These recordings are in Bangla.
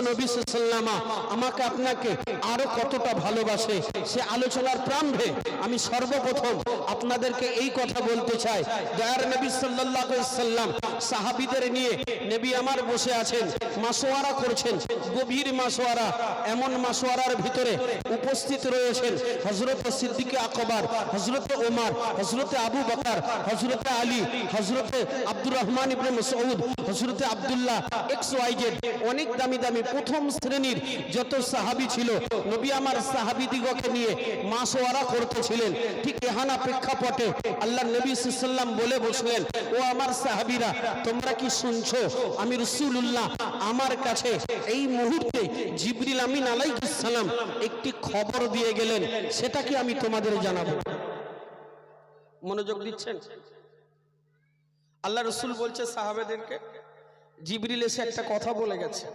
নবী সাল্লাল্লাহু আমাকে আপনাকে আরো কতটা ভালোবাসে সে আলোচনার প্রারম্ভে আমি সর্বপ্রথম আপনাদেরকে এই কথা বলতে চাই। দয়ার নবী সাল্লাল্লাহু আলাইহি ওয়াসাল্লাম সাহাবীদের নিয়ে নবী আমার বসে আছেন, মাশওয়ারা করছেন, গভীর মাশওয়ারা। এমন মাশওয়ারার ভিতরে উপস্থিত রয়েছেন হযরত সিদ্দিক আকবর, হযরত ওমর, হযরত আবু বকর, হযরত আলী, হযরত আব্দুর রহমান ইবনে মাসউদ, হযরত আব্দুল্লাহ XYZ। অনেক দামি দামি প্রথম শ্রেণীর যত সাহাবী ছিল নবী আমার সাহাবীদিগকে নিয়ে মাশওয়ারা করতেছিলেন। ঠিক এহানা প্রেক্ষাপটে আল্লাহ নবী সাল্লাল্লাহু আলাইহি ওয়াসাল্লাম বলে বসলেন, ও আমার সাহাবীরা, তোমরা কি শুনছো? আমি রাসূলুল্লাহ আমার কাছে এই মুহূর্তে জিবরিল আমিন আলাইহিস সালাম একটি খবর দিয়ে গেলেন, সেটা কি আমি তোমাদের জানাবো। মনোযোগ দিচ্ছেন? আল্লাহ রাসূল বলছে সাহাবাদেরকে, জিবরিল এসে একটা কথা বলে গেছে,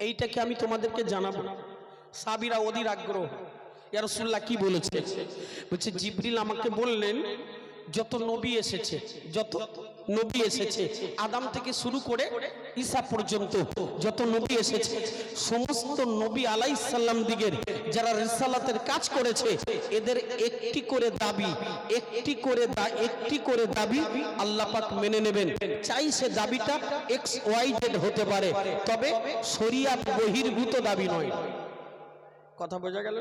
এইটা কি আমি তোমাদেরকে জানাবো। সাহাবীরা অধীর আগ্রহ, ইয়া রাসূলুল্লাহ কি বলেছে? বলছে জিবরিল আমাকে বললেন যত নবী এসেছে, যত নবী এসেছে আদম থেকে শুরু করে ঈসা পর্যন্ত যত নবী এসেছে সমস্ত নবী আলাইহিস সালাম দিগের যারা রিসালাতের কাজ করেছে এদের একটি করে দাবি আল্লাহ পাক মেনে নেবেন। চাই সে দাবিটা XYZ হতে পারে, তবে শরিয়াত বহির্ভূত দাবি নয়। কথা বোঝা গেল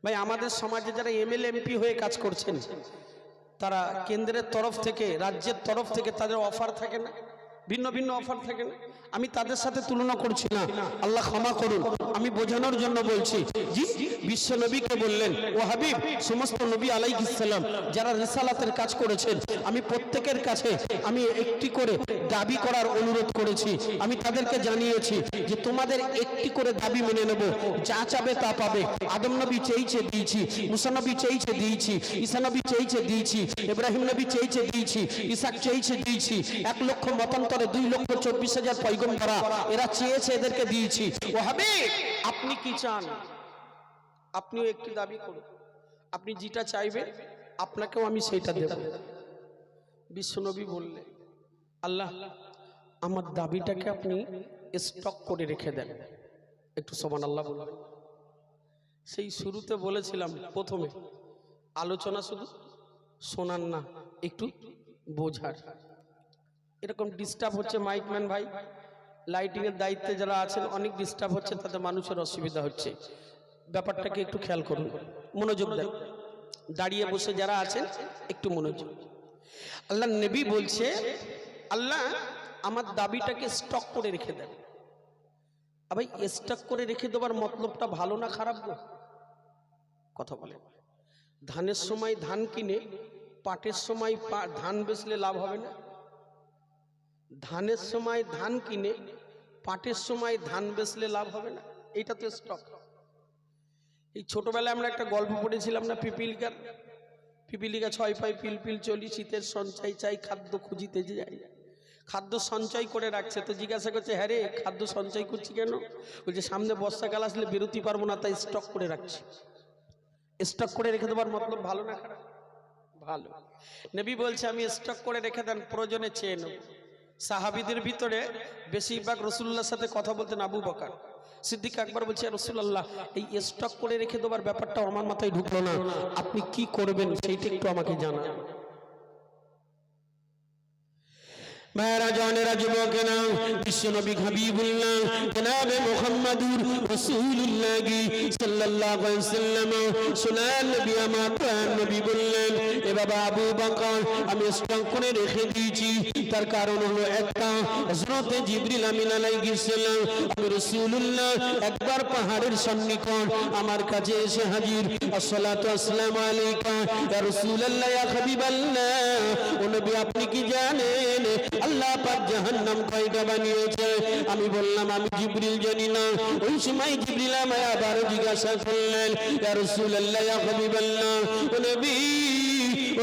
ভাই? আমাদের সমাজে যারা MLA MP হয়ে কাজ করছেন তারা কেন্দ্রের তরফ থেকে, রাজ্যের তরফ থেকে তাদের অফার থাকে না, ভিন্ন ভিন্ন অফার থাকে না। আমি তাদের সাথে তুলনা করছি না, আল্লাহ ক্ষমা করুন, আমি বোঝানোর জন্য বলছি। জি, বিশ্ব নবীকে বললেন, ও হাবিব, সমস্ত নবী আলাইহিস সালাম যারা রিসালাতের কাজ করেছেন আমি প্রত্যেকের কাছে আমি একটি করে দাবি করার অনুরোধ করেছি। আমি তাদেরকে জানিয়েছি যে তোমাদের একটি করে দাবি মেনে নেব, যা চাবে তা পাবে। আদম নবী চেয়েছে দিয়েছি, মুসা নবী চেয়েছে দিয়েছি, ঈসা নবী চেয়েছে দিয়েছি, ইব্রাহিম নবী চেয়েছে দিয়েছি, ইসাক চেয়েছে দিয়েছি। 1 লক্ষ মতান্তরে 2,24,000 পয়গম্বরা এরা চেয়েছে, এদেরকে দিয়েছি। ও হাবিব, আপনি কি চান? আপনিও একটি দাবি করুন, আপনি যেটা চাইবেন আপনাকেও আমি সেইটা দেব। বিশ্বনবী বললেন, আল্লাহ আমার দাবিটাকে আপনি স্টক করে রেখে দেন। একটু সুবহানাল্লাহ বলবেন। সেই শুরুতে বলেছিলাম, প্রথমে আলোচনা শুধু শোনার না, একটু বোঝার। এরকম ডিস্টার্ব হচ্ছে মাইকম্যান ভাই, লাইটিং এর দায়িত্বে যারা আছেন অনেক ডিস্টার্ব হচ্ছে, তাতে মানুষের অসুবিধা হচ্ছে। ব্যাপারটাকে একটু খেয়াল করুন, মনোযোগ দেন। দাঁড়িয়ে বসে যারা আছেন একটু মনোযোগ। আল্লাহ নবী বলছে, আল্লাহ আমার দাবিটাকে স্টক করে রেখে দেন। ভাই, স্টক করে রেখে দেওয়ার মতলবটা ভালো না খারাপ গো? কথা বলে। ধানের সময় ধান কিনে পাটের সময় ধান বেচলে লাভ হবে না? ধানের সময় ধান কিনে পাটের সময় ধান বেচলে লাভ হবে না? এইটা তো স্টক। এই ছোটবেলায় আমরা একটা গল্প পড়েছিলাম না, পিপিলিকা 6 পাই পিলপিল চলি, শীতের সঞ্চয় চাই, খাদ্য খুঁজিতে যাই। খাদ্য সঞ্চয় করে রাখছে, তো জিজ্ঞাসা করছে, হ্যাঁ রে খাদ্য সঞ্চয় করছি কেন? বলছে সামনে বর্ষাকাল আসলে বেরোতে পারবো না, তাই স্টক করে রাখছি। স্টক করে রেখে দেওয়ার মতলব ভালো না খারাপ? ভালো। নবী বলছে আমি স্টক করে রেখে দেন, প্রয়োজনে চেয়ে নেব। সাহাবীদের ভিতরে বেশিরভাগ রাসূলুল্লাহর সাথে কথা বলতেন আবু বকর সিদ্দিক আকবর। বলছে রাসূলুল্লাহ, এই স্টক করে রেখে দেওয়ার ব্যাপারটা আমার মাথায় ঢুকলো না, আপনি কি করবেন সেইটা একটু আমাকে জানান। ভাইরা জানেরা যুবকেরা, বিশ্বনবী হাবিবুল্লাহ জনাবে মুহাম্মদুর রাসূলুল্লাহ সাল্লাল্লাহু আলাইহি ওয়াসাল্লাম সুনান নবী আমার প্রাণ নবী বললেন, এ বাবা আবু বকর, আমি স্টক করে রেখে দিয়েছি। তার কারণ হলো একটা, হযরত জিবরিল আমিন আলাইহিস সালাম আমি রাসূলুল্লাহ একবার পাহাড়ের সন্নিকট আমার কাছে এসে হাজির। আসসালাতু আসসালামু আলাইকা ইয়া রাসূলুল্লাহ ইয়া হাবিবাল্লাহ। ও নবী, আপনি কি জানেন আল্লাহ পাক জাহান্নাম কয়টা বানিয়েছে? আমি বললাম আমি জিবরিল জানি না। ওই সময় জিবরিল আমায় আবার জিজ্ঞাসা করলেন, ইয়া রাসূলুল্লাহ ইয়া হাবিবাল্লাহ, ও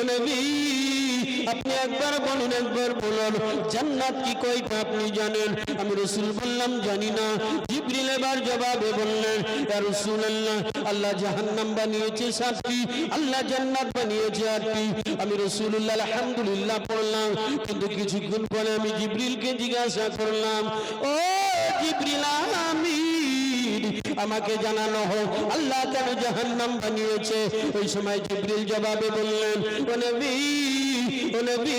নবী আপনি একবার বলুন, একবার বলুন জান্নাত কি কয়টা আপনি জানেন? আমি রাসূল বললাম জানি না। জিবরিল এবার জবাবে বললেন, ইয়া রাসূলুল্লাহ আল্লাহ জাহান্নাম বানিয়েছে 7টি, আল্লাহ জান্নাত বানিয়েছে 8টি। আমি রাসূলুল্লাহ আলহামদুলিল্লাহ পড়লাম, কিন্তু কিছুক্ষণ পরে আমি জিবরিলকে জিজ্ঞাসা করলাম, ও জিবরিল, আমি আমাকে জানানো হোক আল্লাহ কেন জাহান্নাম বানিয়েছে। ওই সময় জিবরিল জবাবে বললেন, ও নবী, ও নবী,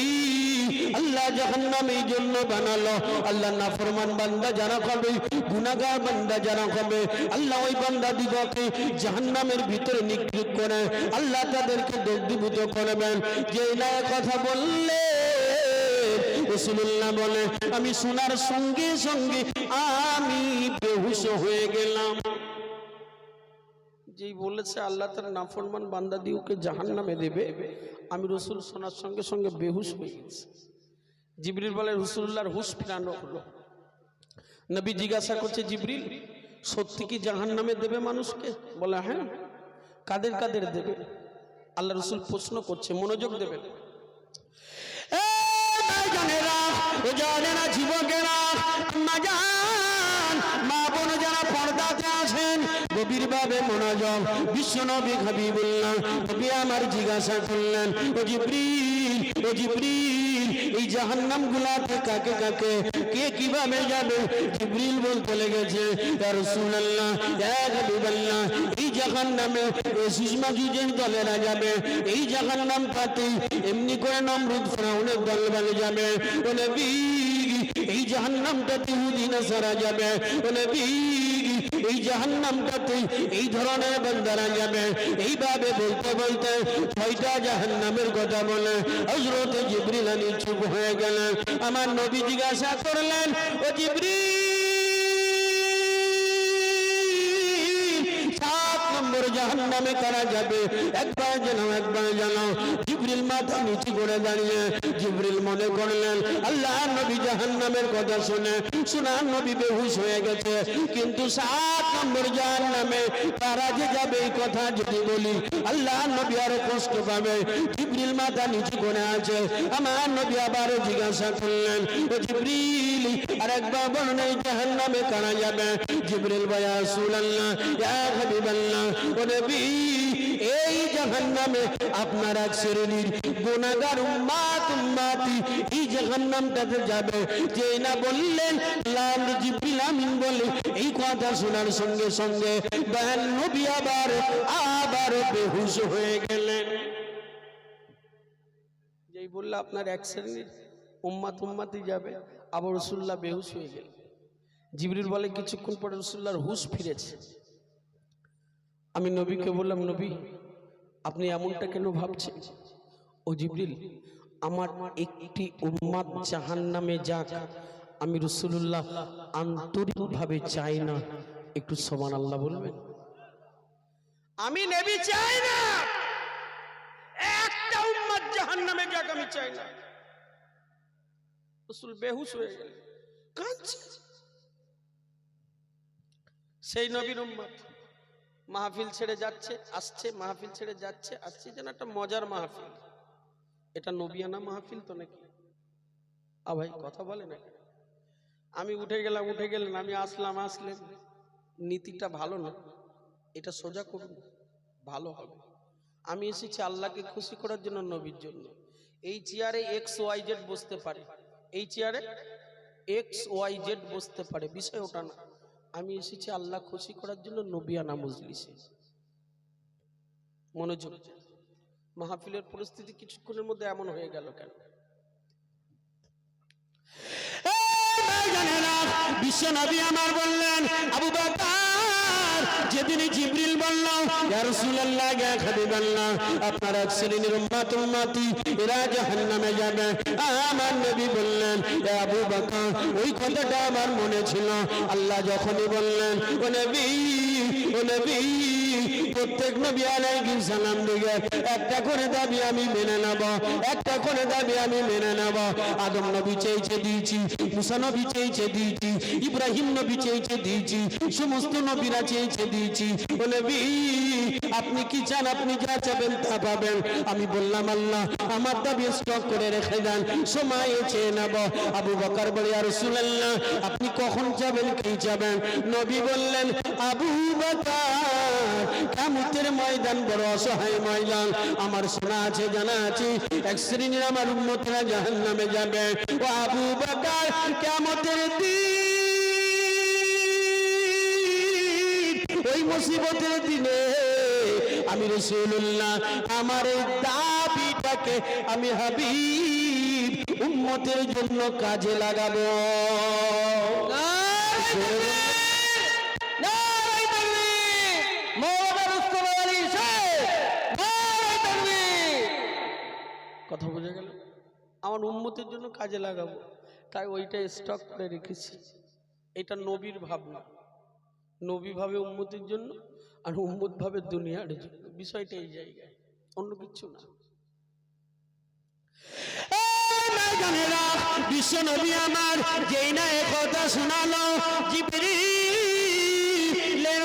আল্লাহ জাহান্নাম এই জন্য বানালো, আল্লাহ নাফরমান বান্দা যারা হবে, গুনাহগার বান্দা যারা হবে, আল্লাহ ওই বান্দা দিগকে জাহান্নামের ভিতরে নিক্ষেপ করে আল্লাহ তাদেরকে দগ্ধীভূত করবেন। যে না কথা বললে রাসূলুল্লাহ বলে, আমি শোনার সঙ্গে সঙ্গে আমি বেহুশ হয়ে গেলাম। যেই বলেছে আল্লাহ তার নাফরমান বান্দা দিগকে জাহান্নামে দেবে, আমি রাসূল শোনার সঙ্গে সঙ্গে বেহুশ হয়ে গেছি। জিবরিল বলে, রাসূলুল্লাহর হুঁশ ফিরানো হলো। নবী জিজ্ঞাসা করছে, জিবরিল সত্যি কি জাহান্নামে দেবে মানুষকে? বলে হ্যাঁ। কাদের কাদের দেবে? আল্লাহ রাসূল প্রশ্ন করছে, মনোযোগ দেবেন। যুবকেরা, মা বোন যারা পর্দাতে আছেন, গভীর ভাবে মনোযোগ। বিশ্ব নবী হাবিবুল্লাহ নবী আমার জিজ্ঞাসা করলেন, ও জিবরিল, ও জিবরিল, এই জাহান্নাম গুলাতে কাকে কাকে কে কিভাবে যাবে? জিবরিল বলতে লেগেছে, ইয়া রাসূলুল্লাহ, ইয়া হাবিবাল্লাহ, এই জাহান্নামে ইয়াজুজ মাজুজের দলেরা যাবে। এই জাহান্নামটাতে এমনি করে নমরুদ ফিরাউনের দল বলে যাবে। ও নবী, এই জাহান্নামটাতে ইহুদি নাসারা যাবে। ও নবী, এই জাহান্নামটাতে এই ধরনের বান্দারা যাবে। এইভাবে বলতে বলতে 6টা জাহান্নামের কথা বলে হযরত জিবরিল আলাইহিস চুপ হয়ে গেলেন। আমার নবী জিজ্ঞাসা করলেন, ও জিবরিল, 7 নম্বর জাহান্নামে কারা যাবে? একবার জানাও, একবার জানাও। জিবরিল মাথা নিচু করে দাঁড়িয়ে জিবরিল মনে করলেন আল্লাহ নবী জাহান্নামের কথা শুনে শোনার নবী বেহুশ হয়ে গেছে, কিন্তু 7 নম্বর জাহান্নামে কারা যে যাবে এই কথা যদি বলি আল্লাহ নবী আরো কষ্ট পাবে। জিবরিল মাথা নিচু করে আছে। আমার নবী আবারও জিজ্ঞাসা করলেন, ও জিবরিল, আরেকবার বলুন এই জাহান্নামে কারা যাবে? জিবরিল বলে, ইয়া রাসূলুল্লাহ, ইয়া হাবিবাল্লাহ, ও নবী, এই জাহান্নামে আপনার এক শ্রেণীর গুনাহগার উম্মত উম্মতি এই জাহান্নামটাতে যাবে। যে না বললেন আল্লাহ জিবরিল আমিন বলে এই কথা শোনার সঙ্গে সঙ্গে দয়াল নবী আবার বেহুশ হয়ে গেলেন। যেই বলল আপনার এক শ্রেণীর উম্মত উম্মতি যাবে, আবার রাসূলুল্লাহ বেহুশ হয়ে গেলেন। জিবরিল বলে, কিছুক্ষণ পরে রাসূলুল্লাহর হুঁশ ফিরেছে। আমি নবীকে বললাম, নবী আপনি এমনটা কেন ভাবছেন? ও জিবরিল, আমার একটি উম্মত জাহান্নামে যাক আমি রাসূলুল্লাহ আন্তরিকভাবে চাই না। একটু সুবহানাল্লাহ বলবেন। আমি নবী চাই না একটা উম্মত জাহান্নামে যাক, আমি চাই না। রাসূল বেহুশ হয়ে গেলেন, কাঁদছে। সেই নবীর উম্মত মাহফিল ছেড়ে যাচ্ছে আসছে, মাহফিল ছেড়ে যাচ্ছে আসছে, যেন একটা মজার মাহফিল। এটা নবিয়ানা মাহফিল তো নাকি? ভাই কথা বলে না। আমি উঠে গেলেন, আমি আসলেন। নীতিটা ভালো না, এটা সোজা করুন, ভালো হবে। আমি এসেছি আল্লাহকে খুশি করার জন্য, নবীর জন্য। এই চেয়ারে XYZ বসতে পারে, এই চেয়ারে XYZ বসতে পারে, বিষয় ওটা না। আমি এসেছি আল্লাহ খুশি করার জন্য, নবিয়ানা মজলিসে। মনোযোগ। মাহফিলের পরিস্থিতি কিছুক্ষণের মধ্যে এমন হয়ে গেল কেন? বিশ্ব নবী আমার বললেন, আবু বকর, যেদিন জিবরিল বলল ইয়া রাসূলুল্লাহ, ইয়া হাবিবাল্লাহ, আপনার এক শ্রেণীর উম্মত উম্মতি এরা জাহান্নামে যাবে। আমার নবী বললেন, ইয়া আবু বকর, ওই কথাটা আমার মনে ছিল। আল্লাহ যখনই বললেন, ও নবী, ও নবী, প্রত্যেক নবী আলাইহিস সালাম দিকে একটা করে দাবি আমি মেনে নেব, একটা করে দাবি আমি মেনে নেব। আদম নবী চেয়েছে দিয়েছি, মুসা নবী চেয়েছে দিয়েছি, ইব্রাহিম নবী চেয়েছে দিয়েছি, সমস্ত নবীরা চেয়েছে দিয়েছি। ও নবী, আপনি কি চান? আপনি যা চাবেন তা পাবেন। আমি বললাম, আল্লাহ আমার দাবি স্টক করে রেখে দেন, সময় চেয়ে নেব। আবু বকর বলে, ইয়া রাসূলুল্লাহ, আপনি কখন যাবেন, কি যাবেন? নবী বললেন, আবু বকর, কিয়ামতের ময়দান বড় অসহায় ময়দান। আমার শোনা আছে, জানা আছে, এক শ্রেণীর আমার উম্মতরা জাহান্নামে যাবে। ও আবু বকর, কিয়ামতের দিন ওই মুসিবতের দিনে আমি রাসূলুল্লাহ আমার এই দাবিটাকে আমি হাবিব উম্মতের জন্য কাজে লাগাবো। কথা বোঝা গেল? আমার উম্মতের জন্য কাজে লাগাবো, তাই ওইটা স্টক করে রেখেছি। এটা নবীর ভাবনা, নবী ভাবে উম্মতের জন্য আর উম্মত ভাবে দুনিয়ার জন্য। বিষয়টা এই জায়গায়, অন্য কিছু না। বিশ্ব নবী আমার যেই না কথা শোনালো, জিবরিলের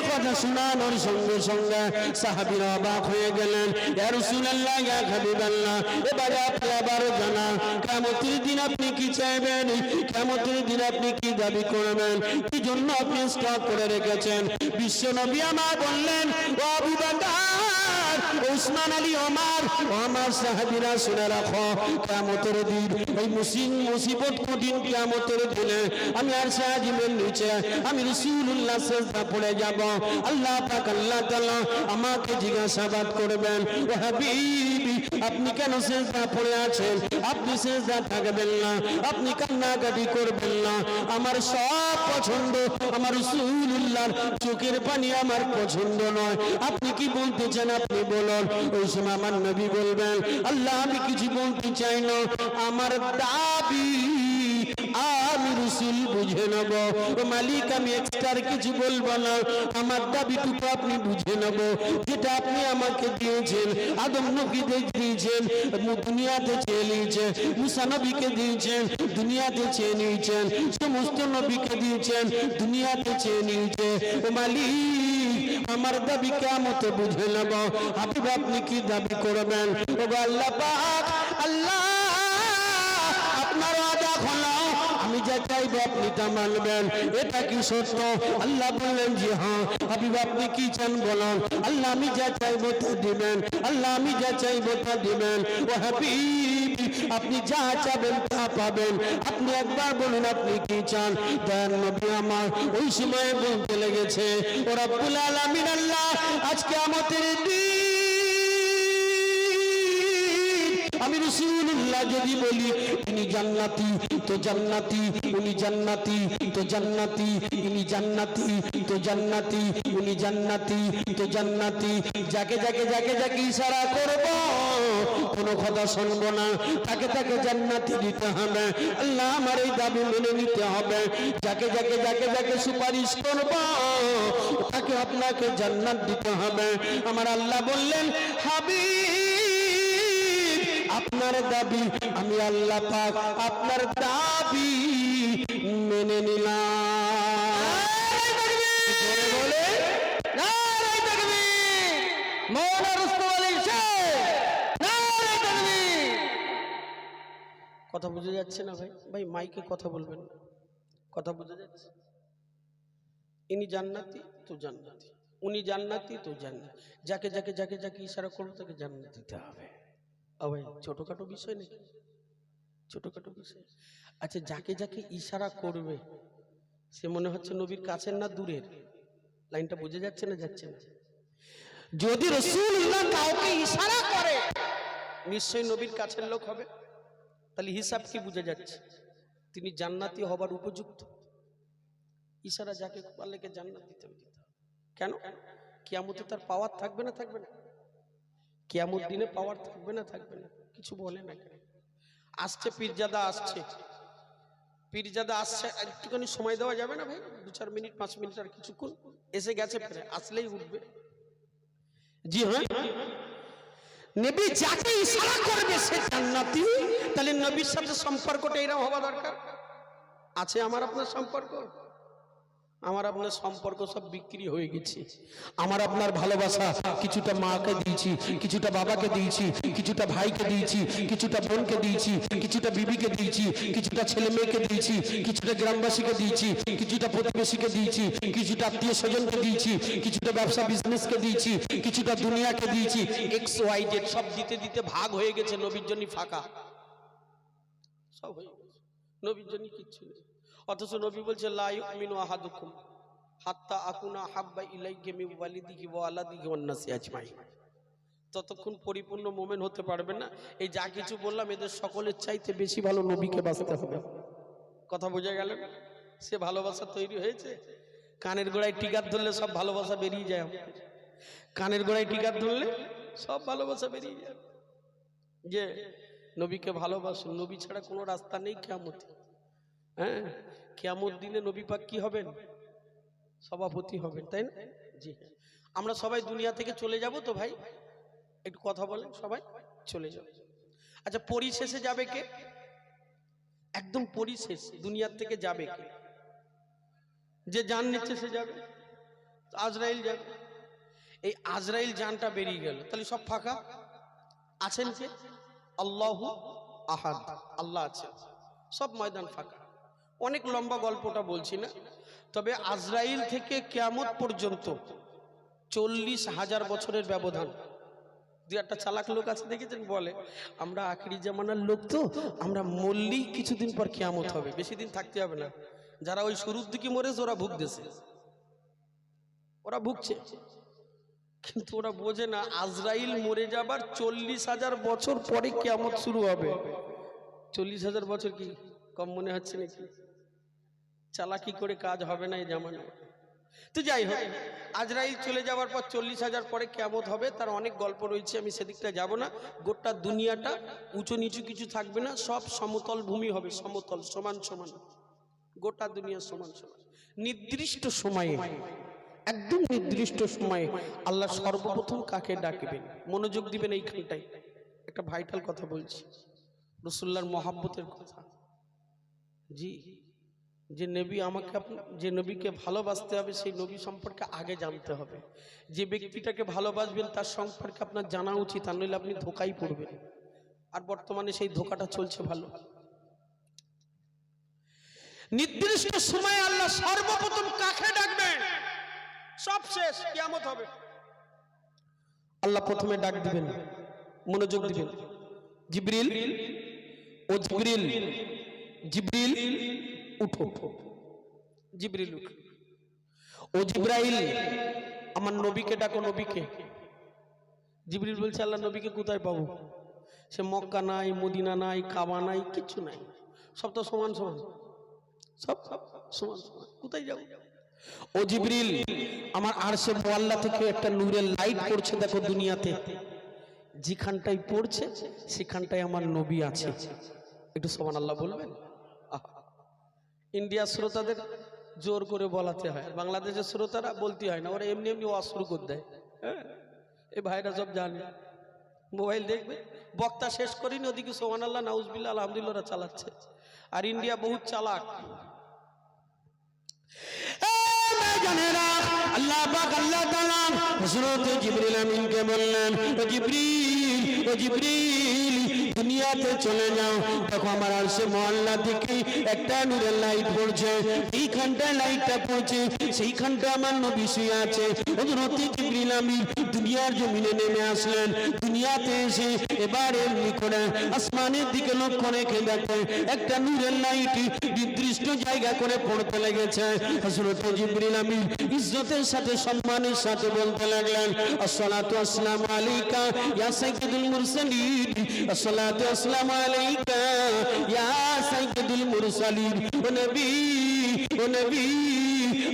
কথা শোনানোর সঙ্গে সঙ্গে সাহাবীরা অবাক হয়ে গেলেন। ইয়া রাসূলুল্লাহ, ইয়া হাবিবাল্লাহ, এবারে আপনি আবার জানা কিয়ামতের দিন আপনি কি চাইবেন, কিয়ামতের দিন আপনি কি দাবি করবেন, কি জন্য আপনি স্টক করে রেখেছেন? বিশ্ব নবী আমার বললেন, ও আবু বকর, উসমান আলী, ওমর, আমার সাহাবীরা শুনে রাখো, কিয়ামতের দিন এই মুসিবত কঠিন কিয়ামতের দিনে আমি আরশে আজিমের নিচে আমি রাসূলুল্লাহ সিজদা পড়ে যাব। আল্লাহ পাক আল্লাহ তাআলা আমাকে জিজ্ঞাসাবাদ করবেন, ও হাবিবি আপনি কেন সিজদা পড়ে আছেন? আপনি সিজদা থাকবেন না, আপনি কান্নাকাটি করবেন না। আমার সব পছন্দ আমার রাসূলুল্লাহর চোখের পানি আমার পছন্দ নয়। আপনি কি বলতে চান আপনি বলুন। ওই সময় আমার নবী বলবেন, আল্লাহ আমি কিছু বলতে চাই না, আমার দাবি আমি রাসূল বুঝে নেব। মালিক আমি এক্সট্রা কিছু বলবো না, আমার দাবিটুকু আপনি বুঝে নেব। যেটা আপনি আমাকে দিয়েছেন, আদম নবীকে দিয়েছেন, দুনিয়াতে চেয়ে নিয়েছেন, মুসা নবীকে দিয়েছেন, দুনিয়াতে চেয়ে নিয়েছেন, সমস্ত নবীকে দিয়েছেন, দুনিয়াতে চেয়ে নিয়েছে। ও মালিক আমার দাবি কিয়ামতে বুঝে নেব। হাবিব আপনি কি দাবি করবেন? ও আল্লাহ পাক, আল্লাহ আপনার ওয়াদা হলো আমি যা চাইবো আপনি তা মানবেন, এটা কি সত্য? আল্লাহ বললেন জি হ্যাঁ। হাবিব আপনি কি চান বলুন। আল্লাহ আমি যা চাইবো তা দিবেন, আল্লাহ আমি যা চাইবো তা দিবেন। ও হাবিব আপনি যা চাবেন তা পাবেন। আপনি একবার বলুন আপনি কি চান। দয়ার নবী আমার ওই সময় বলতে লেগেছে, ও রব্বুল আলামিন আল্লাহ আজকে আমাদের দিন আমি রাসূলুল্লাহ যদি বলি ইনি জান্নাতি তো জান্নাতি, উনি জান্নাতি তো জান্নাতি, ইনি জান্নাতি তো জান্নাতি, উনি জান্নাতি তো জান্নাতি, যাকে যাকে যাকে যাকে ইশারা করব কোনো কথা শুনবো না, তাকে তাকে জান্নাতি দিতে হবে। আল্লাহ আমার এই দাবি মেনে নিতে হবে। যাকে যাকে যাকে যাকে সুপারিশ করব তাকে আপনাকে জান্নাত দিতে হবে। আমার আল্লাহ বললেন, হাবিব আপনার দাবি আমি আল্লাহ পাক আপনার দাবি মেনে নিলাম। কথা বুঝে যাচ্ছে না ভাই? ভাই মাইকে কথা বলবেন, কথা বুঝে যাচ্ছে? ইনি জান্নাতি তো জান্নাতি, উনি জান্নাতি তো জান্নাতি, যাকে যাকে যাকে যাকে ইশারা করবো তাকে জান্নাত দিতে হবে। ভাই ছোটখাটো বিষয় নাকি? ছোটখাটো বিষয়? আচ্ছা যাকে যাকে ইশারা করবে সে মনে হচ্ছে নবীর কাছের না দূরের? লাইনটা বুঝে যাচ্ছে না যাচ্ছে না? যদি রাসূলুল্লাহ কাউকে ইশারা করে নিশ্চয়ই নবীর কাছের লোক হবে। তাহলে হিসাব কি বুঝে যাচ্ছে? তিনি জান্নাতি হবার উপযুক্ত। ইশারা যাকে পারলেকে জান্নাত দিতে হবে। কেন? কিয়ামতে তার পাওয়ার থাকবে না থাকবে না? কিয়ামত দিনে পাওয়ার থাকবে না থাকবে না? কিছু বলে না কেন? আসছে পীরজাদা, আসছে পীরজাদা আসছে, একটুখানি সময় দেওয়া যাবে না ভাই? 2-4 মিনিট 5 মিনিট আর কিছুক্ষণ, এসে গেছে ফেরে আসলেই উঠবে। জি হ্যাঁ, নবী যাকে ইশারা করবে সে জান্নাতি। তাহলে নবীর সাথে সম্পর্কটা এরকম হওয়া দরকার। আছে আমার আপনার সম্পর্ক? আমার আপনার সম্পর্ক সব বিক্রি হয়ে গেছে। আমার আপনার ভালোবাসা কিছুটা মাকে দিয়েছি, কিছুটা বাবাকে দিয়েছি, কিছুটা ভাইকে দিয়েছি, কিছুটা বোনকে দিয়েছি, কিছুটা বিবিকে দিয়েছি, কিছুটা ছেলে মেয়েকে দিয়েছি, কিছুটা গ্রামবাসীকে দিয়েছি, কিছুটা প্রতিবেশীকে দিয়েছি, কিছুটা আত্মীয় স্বজনকে দিয়েছি, কিছুটা ব্যবসা বিজনেসকে দিয়েছি, কিছুটা দুনিয়াকে দিয়েছি। XYZ সব দিতে দিতে ভাগ হয়ে গেছে, নবীর জন্য ফাঁকা সব হয়ে গেছে, নবীর জন্য কিচ্ছু নেই। অথচ নবী বলছে লা ইউমিনু আহাদুকুম হাত্তা আকুনা হাব্বা ইলাইহি মিন ওয়ালিদিহি ওয়া ওয়ালাদিহি ওয়ান নাসি আজমাইন। ততক্ষণ পরিপূর্ণ মোমেন হতে পারবে না। এই যা কিছু বললাম এদের সকলের চাইতে বেশি ভালো নবীকে বাঁচতে হবে। কথা বোঝা গেল? সে ভালোবাসা তৈরি হয়েছে। কানের গোড়ায় টিকার ধরলে সব ভালোবাসা বেরিয়ে যায়। কানের গোড়ায় টিকার ধরলে সব ভালোবাসা বেরিয়ে যায়। যে নবীকে ভালোবাসুন, নবী ছাড়া কোনো রাস্তা নেই কিয়ামতে। হ্যাঁ, কিয়ামত দিনে নবী পাক কি হবেন? সভাপতি হবেন, তাই না? জি। আমরা সবাই দুনিয়া থেকে চলে যাব তো ভাই? একটু কথা বলেন, সবাই চলে যাবে। আচ্ছা, পরিশেষে যাবে কে? একদম পরিশেষ দুনিয়ার থেকে যাবে কে? যে জান নিচ্ছে সে যাবে, আজরাইল যাবে। এই আজরাইল জানটা বেরিয়ে গেল, তাহলে সব ফাঁকা। আছেন কে? আল্লাহু আহাদ, আল্লাহ আছে, সব ময়দান ফাঁকা। অনেক লম্বা গল্পটা বলছি না, তবে আজরাইল থেকে কিয়ামত পর্যন্ত 40,000 বছরের ব্যবধান। দু একটা চালাক লোক আছে দেখেছেন, বলে আমরা আখিরি জামানার লোক, তো আমরা মরলেই কিছুদিন পর কিয়ামত হবে, বেশি দিন থাকতে হবে না। যারা ওই শুরুর দিকে মরেছে ওরা ভুগতেছে, ওরা ভুগছে, কিন্তু ওরা বোঝে না আজরাইল মরে যাবার 40,000 বছর পরে কিয়ামত শুরু হবে। 40,000 বছর কি কম মনে হচ্ছে নাকি? চালাকি করে কাজ হবে না এই জামানায়। তো যাই হোক, আজরাইল চলে যাওয়ার পর 40,000 পরে কিয়ামত হবে। তার অনেক গল্প রয়েছে, আমি সেদিকটা যাব না। গোটা দুনিয়াটা উঁচু নিচু কিছু থাকবে না, সব সমতল ভূমি হবে, সমতল, সমান সমান, গোটা দুনিয়া সমান সমান। নির্দিষ্ট সময়ে, একদম নির্দিষ্ট সময়ে আল্লাহ সর্বপ্রথম কাকে ডাকবেন, মনোযোগ দিবেন এইখানটায়। একটা ভাইটাল কথা বলছি, রাসূলুল্লাহর মহব্বতের কথা। জি, যে নবী আমাকে, যে নবীকে ভালোবাসতে হবে সেই নবী সম্পর্কে আগে জানতে হবে। যে ব্যক্তিটাকে ভালোবাসবেন তার সম্পর্কে আপনার জানা উচিত, আর নইলে আপনি ধোকায় পড়বেন। আর বর্তমানে সেই ধোকাটা চলছে ভালো। নির্দিষ্ট সময়ে আল্লাহ সর্বপ্রথম কাকে ডাকবেন? সব শেষ, কিয়ামত হবে, আল্লাহ প্রথমে ডাক দিবেন, মনোযোগ দিবেন। জিবরিল, ও জিবরিল, জিবরিল উঠো, জিবরিল উঠো। ও জিবরাইল, আমার নবীকে ডাকো, নবীকে। জিবরিল বলছে আল্লাহ নবীকে কোথায় পাবো? সে মক্কা নাই, মদিনা নাই, কাবা নাই, কিচ্ছু নাই, সব তো সমান সমান, সব সমান সমান, কোথায় যাবো? ও জিবরিল, আমার আরশে মুআল্লা থেকে একটা নূরের লাইট পড়ছে, দেখো দুনিয়াতে, যেখানটায় পড়ছে সেখানটায় আমার নবী আছে। একটু সুবহানাল্লাহ বলবেন? ইন্ডিয়ার শ্রোতাদের জোর করে বলাতে হয়, বাংলাদেশের শ্রোতারা বলতে হয় না, ওরা এমনি এমনি ওয়াজ শুরু করে দেয়। হ্যাঁ, এই ভাইরা সব জানে, মোবাইল দেখবে, বক্তা শেষ করিনি ওদিকে সুবহানাল্লাহ, নাউজুবিল্লাহ, আলহামদুলিল্লাহ চালাচ্ছে। আর ইন্ডিয়া বহুত চালাক। আল্লাহ পাক আল্লাহ তাআলা হযরত জিবরিল আমিনকে বললেন, ও জিবরিল, ও জিবরিল, দুনিয়াতে চলে যাও, দেখো আমার আরশে মুআল্লা থেকে একটা নূরের লাইট পড়ছে, এইখানটায় লাইটটা পড়ছে, সেইখানটা আমার নবী শুয়ে আছে। হযরত জিবরিল আমিন দুনিয়ার জমিনে নেমে আসলেন। দুনিয়াতে এসে এবার এমনি করে আসমানের দিকে লক্ষ্য রেখে দেখে একটা নূরের লাইট নির্দিষ্ট জায়গা করে পড়তে লেগেছে। হযরত জিবরিল আমিন ইজ্জতের সাথে, সম্মানের সাথে বলতে লাগলেন, আসসালাতু আসসালামু আলাইকা ইয়া সাইয়্যিদুল মুরসালিন, আসসালাতু আসসালামু আলাইকা ইয়া সাইয়্যিদুল মুরসালিন। ও নবী, ও নবী,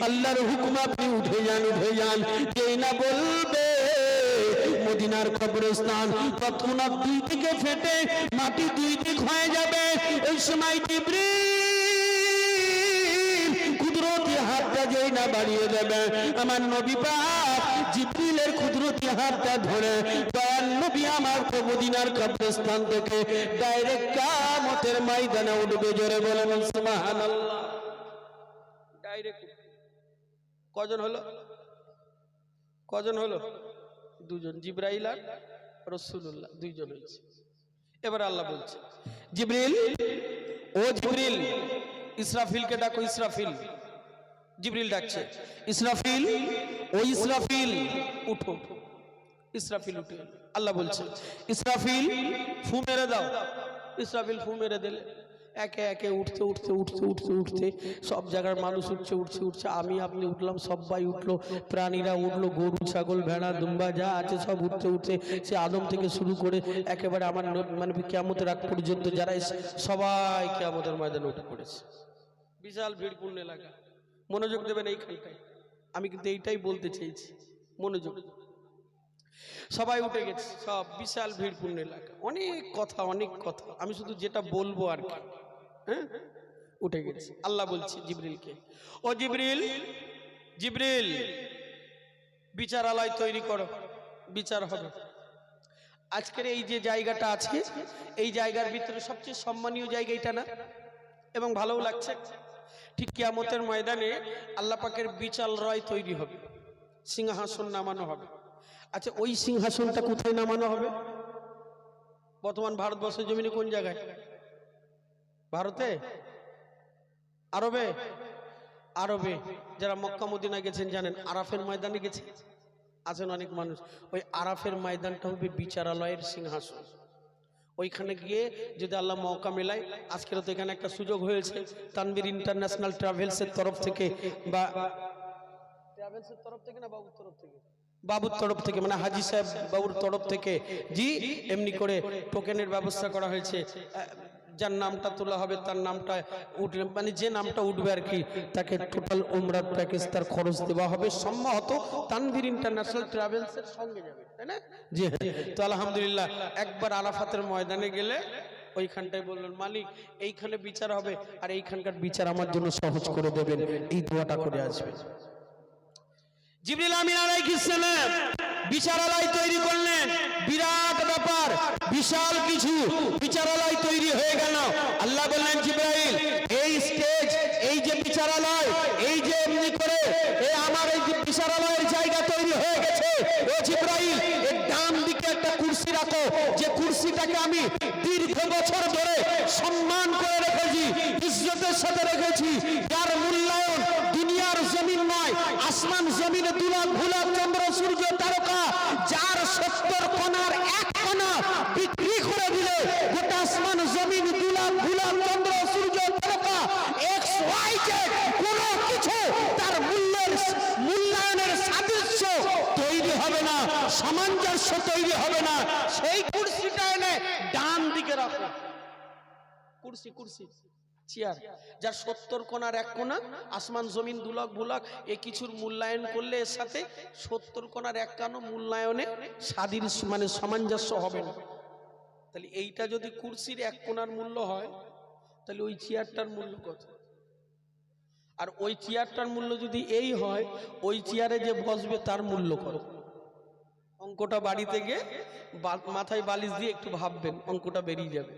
আল্লাহর হুকুম, আপনি উঠে যান, উঠে যান। যেই না বলবে মদিনার কবরস্থান তৎক্ষণাৎ দুই দিকে ফেটে মাটি দুই দিক হয়ে যাবে। এই সময় জিবরিল কুদরতি হাতটা যেই না বাড়িয়ে দেবে, আমার নবী পাক জিবরিলের কুদরতি হাতটা ধরে দয়াল নবী আমার মদিনার কবরস্থান থেকে ডাইরেক্ট কিয়ামতের ময়দানে উঠবে। জোরে বলেন সুবহানাল্লাহ। ডাইরেক্ট কজন হলো? কজন হলো? দুজন, জিবরাইল আর রাসূলুল্লাহ, দুইজন হয়েছে। এবার আল্লাহ বলছে, জিবরিল, ও জিবরিল, ইসরাফিলকে ডাকো, ইসরাফিল। জিবরিল ডাকছে, ইসরাফিল, ও ইসরাফিল উঠো। ইসরাফিল উঠে আল্লাহ বলছে, ইসরাফিল ফু মেরে দাও। ইসরাফিল ফু মেরে দিলে একে একে উঠতে উঠতে উঠতে উঠতে উঠতে সব জায়গার মানুষ উঠছে উঠছে উঠছে, আমি আপনি উঠলাম, সবাই উঠলো, প্রাণীরা উঠলো, গরু ছাগল ভেড়া দুম্বা যা আছে সব উঠতে উঠতে সে আদম থেকে শুরু করে একেবারে আমার মানে কিয়ামতের আগ পর্যন্ত যারা সবাই কিয়ামতের ময়দানে উঠে পড়েছে। বিশাল ভিড়পূর্ণ এলাকা। মনোযোগ দেবেন এইখানটায়, আমি কিন্তু এইটাই বলতে চেয়েছি, মনোযোগ। সবাই উঠে গেছে, সব বিশাল ভিড়পূর্ণ এলাকা, অনেক কথা অনেক কথা, আমি শুধু যেটা বলবো আর কি। হ্যাঁ, উঠে গেছে। আল্লাহ বলছে জিবরিলকে, ও জিবরিল, জিবরিল বিচারালয় তৈরি করো, বিচার হবে। আজকের এই যে জায়গাটা আছে, এই জায়গার ভিতরে সবচেয়ে সম্মানীয় জায়গা এটা না, এবং ভালোও লাগছে। ঠিক কিয়ামতের ময়দানে আল্লাহ পাকের বিচারালয় তৈরি হবে, সিংহাসন নামানো হবে। আচ্ছা, ওই সিংহাসনটা কোথায় নামানো হবে? বর্তমান ভারতবর্ষের জমিনে কোন জায়গায়? ভারতে? আরবে? আরবে যারা মক্কা মদিনা গেছেন জানেন, আরাফের ময়দানে গেছে, আছেন অনেক মানুষ। ওই আরাফের ময়দানটা হবে বিচারালয়ের সিংহাসন। ওইখানে গিয়ে যদি আল্লাহ মৌকা মেলায়, আজকের তো এখানে একটা সুযোগ হয়েছে তানভীর ইন্টারন্যাশনাল ট্রাভেলসের তরফ থেকে, বা ট্রাভেলসের তরফ থেকে না বাবুর তরফ থেকে, বাবুর তরফ থেকে, মানে হাজি সাহেব বাবুর তরফ থেকে জি এমনি করে টোকেনের ব্যবস্থা করা হয়েছে। যার নামটা তোলা হবে তার নামটা উঠবে, মানে যে নামটা উঠবে আর কি, তাকে টোটাল উমরার প্যাকেজ তার খরচ দেওয়া হবে, সম্ভবত তানভীর ইন্টারন্যাশনাল ট্রাভেলসের সঙ্গে যাবে, তাই না? জি হ্যাঁ। তো আলহামদুলিল্লাহ, একবার আরাফাতের ময়দানে গেলে ওইখানটায় বললেন, মালিক এইখানে বিচার হবে, আর এইখানকার বিচার আমার জন্য সহজ করে দেবেন, এই দোয়াটা করে আসবে। জিবরিল আমিন আলাইহিস সালাম বিচারালয় তৈরি করলেন, বিরাট ব্যাপার, বিশাল কিছু বিচারালয় তৈরি হয়ে গেল। আল্লাহ বললেন, জিবরাইল এই স্টেজ, এই যে বিচারালয়, এই যে এমনি করে এই আমার এই যে বিচারালয়ের জায়গা তৈরি হয়ে গেছে, ও জিবরাইল এর ডান দিকে একটা কুরসি রাখো, যে কুরসিটাকে আমি দীর্ঘ বছর ধরে সম্মান করে রেখেছি, ইজ্জতের সাথে রেখেছি, যার মূল্যায়ন দুনিয়ার জমিন নয়, আসমান জমিনে দুলাখ ভুলাখ চন্দ্র সূর্য তারকা, যার 70 কোণার এক কোণা বিক্রি করে দিলে গোটা আসমান জমিন দুলাখ ভুলাখ চন্দ্র সূর্য তারকা XYZ কোনো কিছু তার মূল্যায়নের সাদৃশ্য তৈরি হবে না, সামঞ্জস্য তৈরি হবে না। সেই কুরসিটা এনে ডান দিকে রাখো। কুরসি, কুরসি চেয়ার, যার 70 কোণার এক কোণা, আসমান জমিন দুলাখ ভুলাখ এ কিছুর মূল্যায়ন করলে এর সাথে 70 কোণার এক কোণা মূল্যায়নে স্বাধীন মানে সামঞ্জস্য হবে না। তাহলে এইটা যদি কুরসির এক কোণার মূল্য হয়, তাহলে ওই চেয়ারটার মূল্য কত? আর ওই চেয়ারটার মূল্য যদি এই হয়, ওই চেয়ারে যে বসবে তার মূল্য কত? অঙ্কটা বাড়িতে গিয়ে মাথায় বালিশ দিয়ে একটু ভাববেন, অঙ্কটা বেরিয়ে যাবে।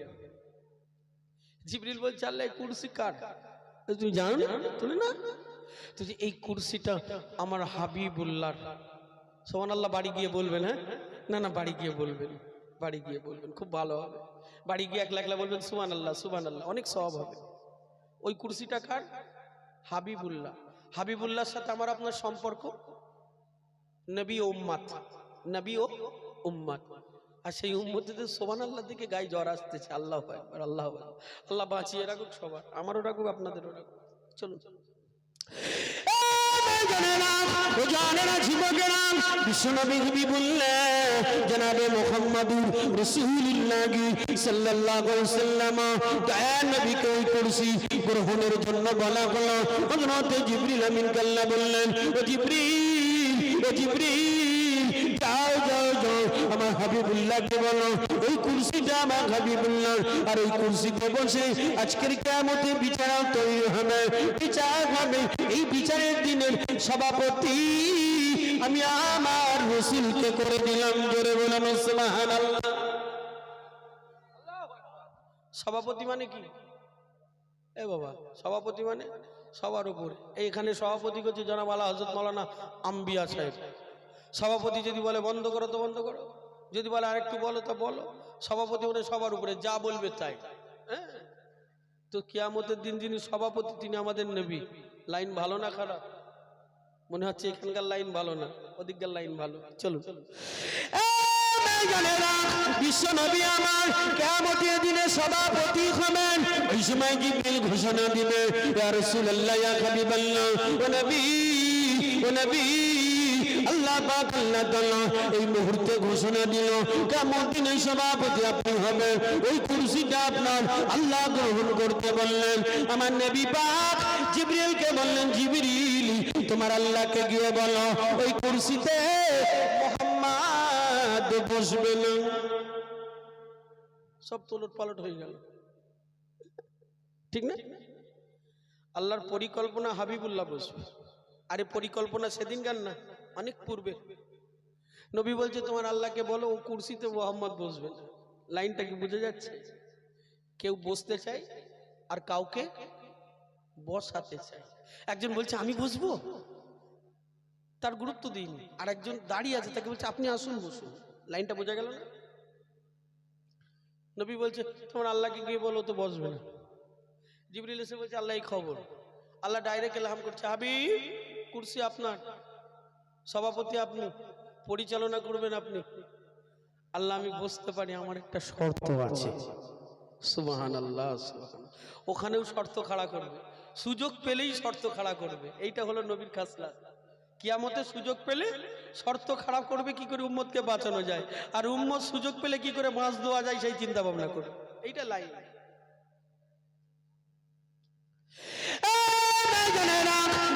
জিবরিল বলছে, আল্লাহ কুরসি কার? তুমি জানো না? তুমি না তো এই কুরসিটা আমার হাবিবুল্লাহর। সুবহানাল্লাহ, বাড়ি গিয়ে বলবেন। হ্যাঁ, না না, বাড়ি গিয়ে বলবেন, বাড়ি গিয়ে বলবেন, খুব ভালো হবে। বাড়ি গিয়ে একলা একলা বলবেন সুবহানাল্লাহ সুবহানাল্লাহ, অনেক সওয়াব হবে। ওই কুরসিটা কার? হাবিবুল্লাহ। হাবিবুল্লাহর সাথে আমার আপনার সম্পর্ক নবী ও উম্মত, নবী ও উম্মত। আর সেই উম্মতের সুবহানাল্লাহ দিকে গায়ে জ্বর আসতেছে। আল্লাহু আকবার, আল্লাহু আকবার। আল্লাহ বাঁচিয়ে রাখুক সবার, আমারও রাখুক, আপনাদেরও রাখুক। চলুন বিশ্বনবী বললেন, জনাবে মুহাম্মদুর রাসূলুল্লাহ সাল্লাল্লাহু আলাইহি ওয়াসাল্লাম দয়ার নবীকে ওই কুরসি গ্রহণের জন্য বলা হলো। হযরত জিবরিল আমিনকে আল্লাহ বললেন, ও জিবরিল, ও জিবরিল, যাও যাও যাও আমার হাবিবুল্লাহকে বলো ওই কুরসিটা আমার হাবিবুল্লাহ, আর ওই কুরসিতে বসে আজকের কিয়ামতে বিচার তৈরি হবে, বিচার হবে। এই বিচারের দিনের সভাপতি আমি আমার রাসূলকে করে দিলাম। জোরে বলুন সুবহানাল্লাহ। সভাপতি মানে কি? এ বাবা, সভাপতি মানে সবার উপরে। এইখানে সভাপতি করছে জনাব আলা হযরত মাওলানা আম্বিয়া সাহেব। সভাপতি যদি বলে বন্ধ করো তো বন্ধ করো, যদি বলে আরেকটু বলো তো বলো। সভাপতি মানে সবার উপরে, যা বলবে তাই। হ্যাঁ, তো কিয়ামতের দিন যিনি সভাপতি তিনি আমাদের নবী। লাইন ভালো না খারাপ? মনে হচ্ছে এখানকার লাইন ভালো না, ওদিককার লাইন ভালো। চলুন বিশ্ব নবী আমার কিয়ামতের দিনে সভাপতি হবেন। ওই সময় জিবরিল ঘোষণা দিবে, ইয়া রাসূলুল্লাহ, ইয়া হাবিবাল্লাহ, ও নবী, ও নবী, আল্লাহ পাক আল্লাহ তাআলা এই মুহূর্তে ঘোষণা দিল কিয়ামতের দিনে সভাপতি আপনি হবেন। ওই কুরসিটা আপনার। আল্লাহ গ্রহণ করতে বললেন। আমার নবী পাক জিবরিলকে বললেন, জিবরিল তোমার আল্লাহকে গিয়ে বলো ওই কুরসিতে মুহাম্মদ বসবে না। সব তোলট পালট হয়ে গেল, ঠিক না? আল্লাহর পরিকল্পনা হাবিবুল্লাহ বসবে। আরে পরিকল্পনা সেদিনকার না, অনেক পূর্বে। নবী বলছে তোমার আল্লাহকে বলো ও কুরসিতে মুহাম্মদ বসবে না। লাইনটা কি বুঝে যাচ্ছে? কেউ বসতে চায় আর কাউকে বসাতে চায়। একজন বলছে আমি বসবো, তার গুরুত্ব দিইনি। আর একজন দাঁড়িয়ে আছে, তাকে বলছে আপনি আসুন বসুন। লাইনটা বোঝা গেল না? নবী বলছে তোমার আল্লাহকে গিয়ে বলো তো বসবে না। জিবরিল এসে বলছে আল্লাহ এই খবর। আল্লাহ ডাইরেক্ট এলহাম করছে, হাবিব কুরসি আপনার, সভাপতি আপনি, পরিচালনা করবেন আপনি। আল্লাহ আমি বসতে পারি, আমার একটা শর্ত আছে। সুবহানাল্লাহ, সুবহানাল্লাহ। ওখানেও শর্ত খাড়া করবে, সুযোগ পেলেই শর্ত খাড়া করবে। এইটা হলো নবীর খাসলাত। কিয়ামতে সুযোগ পেলে শর্ত খাড়া করবে কি করে উম্মতকে বাঁচানো যায়, আর উম্মত সুযোগ পেলে কি করে বাঁচ দেওয়া যায় সেই চিন্তা ভাবনা করবে। এইটা লাইন।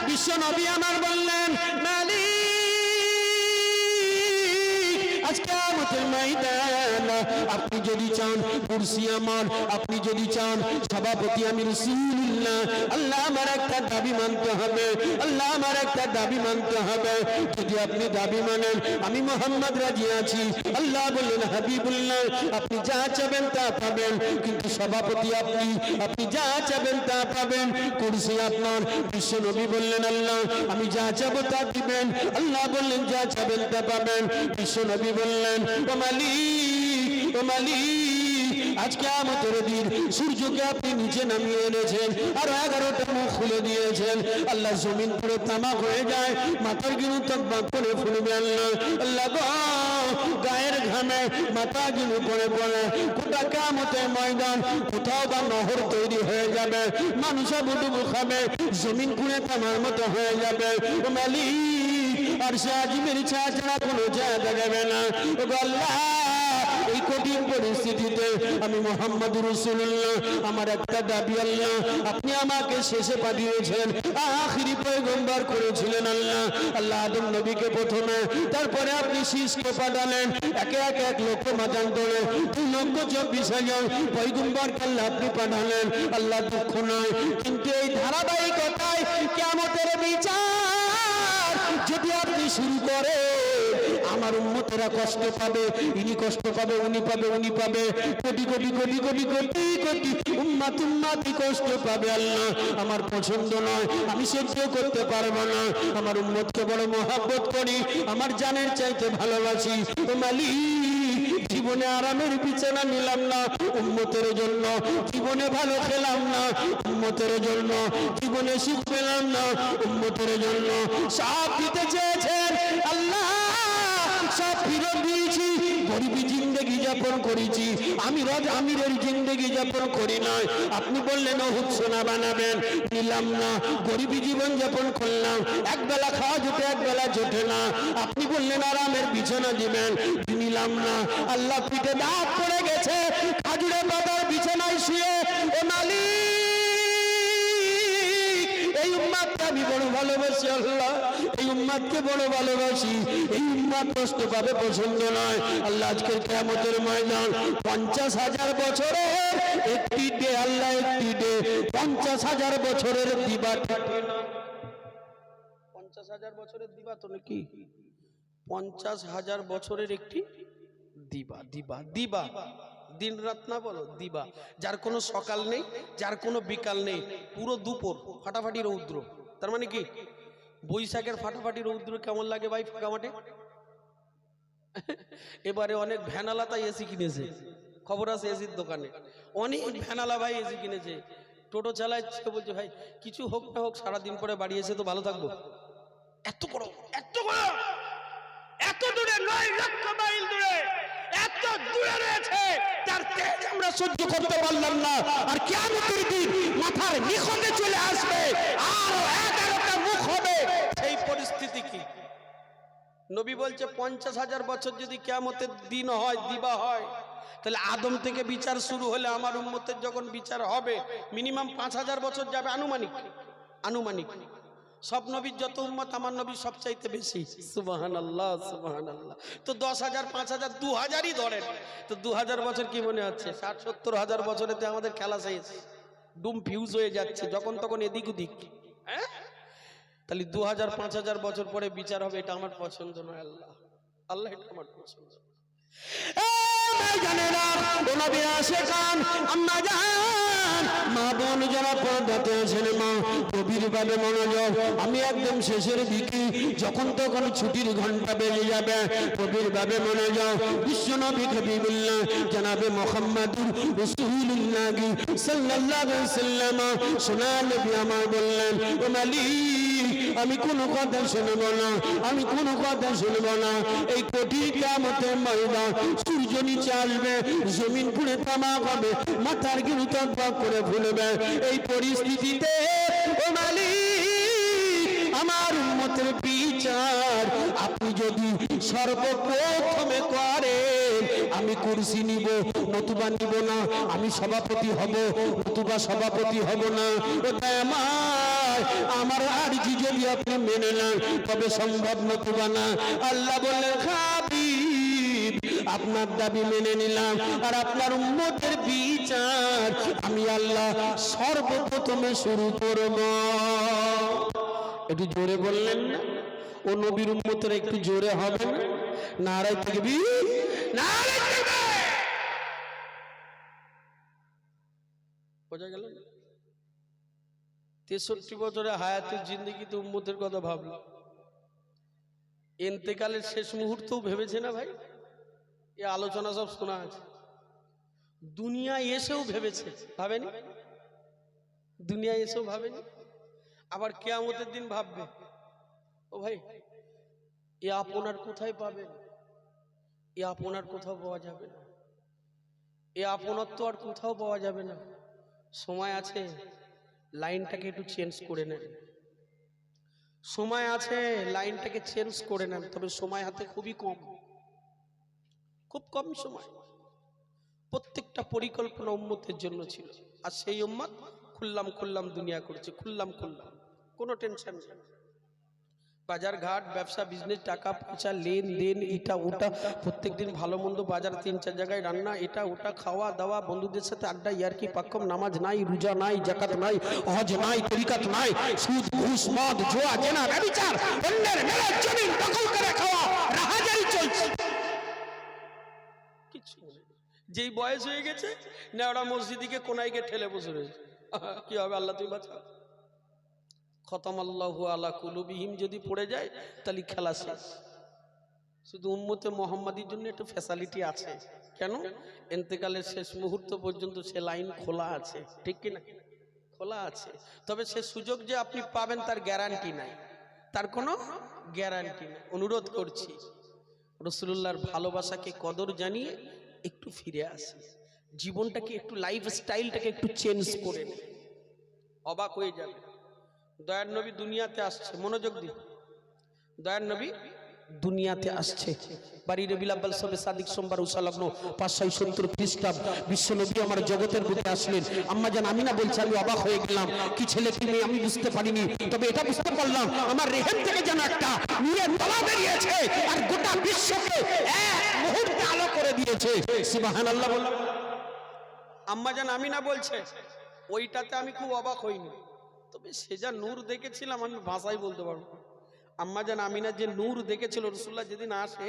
বিশ্ব নবী আমার বললেন, মালিক আজকে কিয়ামতের ময়দান আপনি যদি চান কুরসি আমার, আপনি যদি চান সভাপতি আমি রাসূলুল্লাহ, আল্লাহ আমার একটা দাবি মানতে হবে। আল্লাহ আমার একটা দাবি মানতে হবে। যদি আপনি দাবি মানেন আমি মুহাম্মদ রাজি আছি। আল্লাহ বললেন, হাবিবুল্লাহ আপনি যা চাবেন তা পাবেন, কিন্তু সভাপতি আপনি, আপনি যা চাবেন তা পাবেন, কুরসি আপনার। বিশ্ব নবী বললেন, আল্লাহ আমি যা চাবো তা দিবেন। আল্লাহ বললেন যা চাবেন তা পাবেন। বিশ্ব নবী বললেন, ও মালিক, ও মালিক আজ কিয়ামতের দিন সূর্যকে আপনি নিচে নামিয়ে এনেছেন আর 11টা মুখ খুলে দিয়েছেন। আল্লাহ জমিন পুরো তামাক হয়ে যায়, মাথার গিনু তকবাক করে ফুলবে। আল্লাহ আল্লাহ গো গায়ের ঘামে মাথা গিনু পড়ে পড়ে গোটা কিয়ামতের ময়দান কোথাও বা নহর তৈরি হয়ে যাবে, মানুষ বুডুবু খাবে, জমিন পুরো তামার মতো হয়ে যাবে। ও মালিক আর সে আজিমের ছাড়া কোনো জায়গা দেবে না। ও আল্লাহ এই কঠিন পরিস্থিতিতে আমি মুহাম্মদুর রাসূলুল্লাহ আমার একটা দাবি, আল্লাহ আপনি আমাকে শেষে পাঠিয়েছেন, আখিরি পয়গম্বর করেছিলেন। আল্লাহ আল্লাহ আদম নবীকে প্রথমে, তারপরে আপনি শীষকে পাঠালেন, একে একে 1 লক্ষ মাতান্তরে 2,24,000 পয়গম্বরকে আল্লাহ আপনি পাঠালেন। আল্লাহ দুঃখ নয়, কিন্তু এই ধারাবাহিকতায় কিয়ামতের বিচার যদি আপনি শুরু করেন আমার উম্মতেরা কষ্ট পাবে, ইনি কষ্ট পাবে, উনি পাবে, উনি পাবে, কোটি কোটি কোটি কোটি কোটি কোটি উম্মাত উম্মাতি কষ্ট পাবে। আল্লাহ আমার পছন্দ নয়, আমি সহ্য করতে পারবো না। আমার উম্মতকে বড় মহব্বত করি, আমার জানের চাইতে ভালোবাসি। ও মালিক জীবনে আরামের বিছানা নিলাম না উম্মতের জন্য, জীবনে ভালো খেলাম না উম্মতের জন্য, জীবনে সুখ পেলাম না উম্মতের জন্য। সব দিতে চেয়েছেন আল্লাহ, সব ফিরত দিয়েছি, গরিবী জিন্দেগি যাপন করেছি, আমি আমিরের জিন্দেগি যাপন করি নাই। আপনি বললেন ওহুদ সোনা বানাবেন, নিলাম না, গরিবী জীবন যাপন করলাম, একবেলা খাওয়া জোটে একবেলা জোটে না। আপনি বললেন আরামের বিছানা দিবেন, নিলাম না। আল্লাহ পিঠে দাঁত পড়ে গেছে, খাজুরের পাতার বিছানায় শুয়ে। ও মালিক এই উম্মাদকে আমি বড় ভালোবাসি, আল্লাহ এই উম্মাদকে বড় ভালোবাসি, এই উম্মাদ কষ্ট পাবে পছন্দ নয়। আল্লাহ আজকের কিয়ামতের ময়দান 50,000 বছরের একটি ডে, আল্লাহ একটি ডে 50,000 বছরের দিবা। 50,000 বছরের দিবা তো নাকি? 50,000 বছরের একটি দিবা। দিবা দিবা দিন রাত না বলো, দিবা। যার কোনো সকাল নেই, যার কোনো বিকাল নেই, পুরো দুপুর ফাটাফাটি রৌদ্র। তার মানে কি বৈশাখের ফাটাফাটি রৌদ্র কেমন লাগে ভাই ফাঁকা মাঠে? এবারে অনেক ভ্যানালা তাই এসি কিনেছে, খবর আছে এসির দোকানে অনেক ভ্যানালা ভাই এসি কিনেছে, টোটো চালাচ্ছে, বলছে ভাই কিছু হোক না হোক সারাদিন পরে বাড়ি এসে তো ভালো থাকবো। এত বড় এত বড় এত দূরে 9 লক্ষ মাইল দূরে জুড়ে রয়েছে, তার তেজ আমরা সহ্য করতে পারলাম না। আর কিয়ামতের দিন মাথার নিখতে চলে আসবে, আর 11টা মুখ হবে। সেই পরিস্থিতি কি? নবী বলছে 50,000 বছর যদি কিয়ামতের দিন হয়, দিবা হয়, তাহলে আদম থেকে বিচার শুরু হলে আমার উম্মতের যখন বিচার হবে মিনিমাম 5,000 বছর যাবে, আনুমানিক। আনুমানিক সব নবীর যত উম্মত, আমার নবীর সবচাইতে বেশি। সুবহানাল্লাহ, সুবহানাল্লাহ। তো 10,000, 5,000, 2,000ই ধরেন, তো 2,000 বছর কি মনে হচ্ছে? 60-70,000 বছরেতে আমাদের খেলা শেষ, ডুম ফিউজ হয়ে যাচ্ছে যখন তখন এদিক ওদিক। হ্যাঁ, তাহলে 2,000, 5,000 বছর পরে বিচার হবে, এটা আমার পছন্দ নয়। আল্লাহ আল্লাহ এটা আমার পছন্দ। জানে না ও নবী আশিকান আম্মা জান, মা বোন যারা পর্দাতে আছেন, মা গভীর ভাবে মনোযোগ। আমি একদম শেষের দিকে, যখন তখন ছুটির ঘন্টা বেজে যাবে, গভীর ভাবে মনোযোগ। বিশ্ব নবী হাবিবুল্লাহ জনাবে মুহাম্মদুর রাসূলুল্লাহ সাল্লাল্লাহু আলাইহি ওয়াসাল্লাম সোনা নবী আমার বললেন, ও মালিক, আমি কোনো কথা শুনব না, আমি কোনো কথা শুনব না। এই কঠিন কিয়ামতের ময়দান, সূর্য নিচে আসবে, জমিন পুড়ে তামাক হবে, মাথার গিরু তকবক করে ফুলবে। এই পরিস্থিতিতে ও মালিক, আমার উম্মতের বিচার আপনি যদি সর্বপ্রথমে করেন, আমি কুরসি নিব নতুবা নিব না, আমি সভাপতি হব নতুবা সভাপতি হব না। ওটা আমার আরজি যদি আপনি মেনে নেন তবে সম্ভব, নতুবা না। আল্লাহ বললেন, হাবিব, আপনার দাবি মেনে নিলাম, আর আপনার উম্মতের বিচার আমি আল্লাহ সর্বপ্রথমে শুরু করব। একটু জোরে বললেন না? ও নবীর উম্মতের একটু জোরে হবে না? নারায়ে তাকবীর, নারায়ে তাকবীর। বোঝা গেল? 63 বছরে হায়াতের জিন্দেগিতে উম্মতের কথা ভাবলাম, ইন্তেকালের শেষ মুহূর্তেও ভেবেছে না ভাই? এই আলোচনা সব শোনা আছে, দুনিয়া এসেও ভেবেছে, ভাবেনি? দুনিয়া এসেও ভাবেনি, আবার কিয়ামতের দিন ভাববে। ও ভাই, এ আপনার কোথায় পাবেন? এ আপনার কোথাও পাওয়া যাবে না, এ আপনার তো আর কোথাও পাওয়া যাবে না। সময় আছে, লাইনটাকে একটু চেঞ্জ করে নেন। সময় আছে, লাইনটাকে চেঞ্জ করে নেন। তবে সময় হাতে খুবই কম, খুব কম সময়। প্রত্যেকটা পরিকল্পনা উম্মতের জন্য ছিল, আর সেই উম্মত খুললাম খুললাম দুনিয়া করছে, খুললাম খুললাম, কোনো টেনশন নেই। বাজার ঘাট, ব্যবসা, বিজনেস, টাকা পয়সা, লেনদেন, এটা ওটা, প্রত্যেকদিন ভালো মন্দ, বাজার 3-4 জায়গায় রান্না, এটা ওটা, খাওয়া দাওয়া, বন্ধুদের সাথে আড্ডা, ইয়ারকি পাক্কম, নামাজ নাই, রোজা নাই, জাকাত নাই, হজ নাই, তরিকাত নাই, সুদ, ঘুষ, মদ, জুয়া, জেনা, ব্যভিচার, অন্যের মেলা জমিন দখল করে খাওয়া, রাহাজারি চলছে। কিছু নেই। যেই বয়স হয়ে গেছে, নেওড়া মসজিদিকে কোনায় গিয়ে ঠেলে বসে রয়েছে। কি হবে? আল্লাহ তুমি বাঁচাও। খতমাল্লাহু আলা কুলুবিহিম যদি পড়ে যায় তাহলে খেলা শেষ। শুধু উম্মতে মুহাম্মাদির জন্য একটু ফ্যাসিলিটি আছে। কেন? ইন্তেকালের শেষ মুহূর্ত পর্যন্ত সে লাইন খোলা আছে, ঠিক কি না? খোলা আছে, তবে সে সুযোগ যে আপনি পাবেন তার গ্যারান্টি নাই, তার কোনো গ্যারান্টি নেই। অনুরোধ করছি, রাসূলুল্লাহর ভালোবাসাকে কদর জানিয়ে একটু ফিরে আসি, জীবনটাকে একটু, লাইফ স্টাইলটাকে একটু চেঞ্জ করে নিন, অবাক হয়ে যাবে। দয়ার নবী দুনিয়াতে আসছে, মনোযোগ দিন, দয়ার নবী দুনিয়াতে আসছে। বাড়ি রবিউল আউয়াল সবে সাদিক সোমবার উষালগ্ন 570 খ্রিস্টাব্দ বিশ্ব নবী আমার জগতের বুকে আসলেন। আম্মা জান আমিনা বলছে, আমি অবাক হয়ে গেলাম, কি ছেলে কি মেয়ে আমি বুঝতে পারিনি, তবে এটা বুঝতে পারলাম আমার রেহেম থেকে যেন একটা নূরের তলা বেরিয়েছে আর গোটা বিশ্বকে এক মুহূর্তে আলো করে দিয়েছে। সুবহানাল্লাহ বললাম। আম্মা জান আমিনা বলছে, ওইটাতে আমি খুব অবাক হইনি, তবে সে যা নূর দেখেছিলাম আমি ভাষায় বলতে পারবো। আম্মা জান আমিনা যে নূর দেখেছিল রাসূলুল্লাহ যেদিন আসে,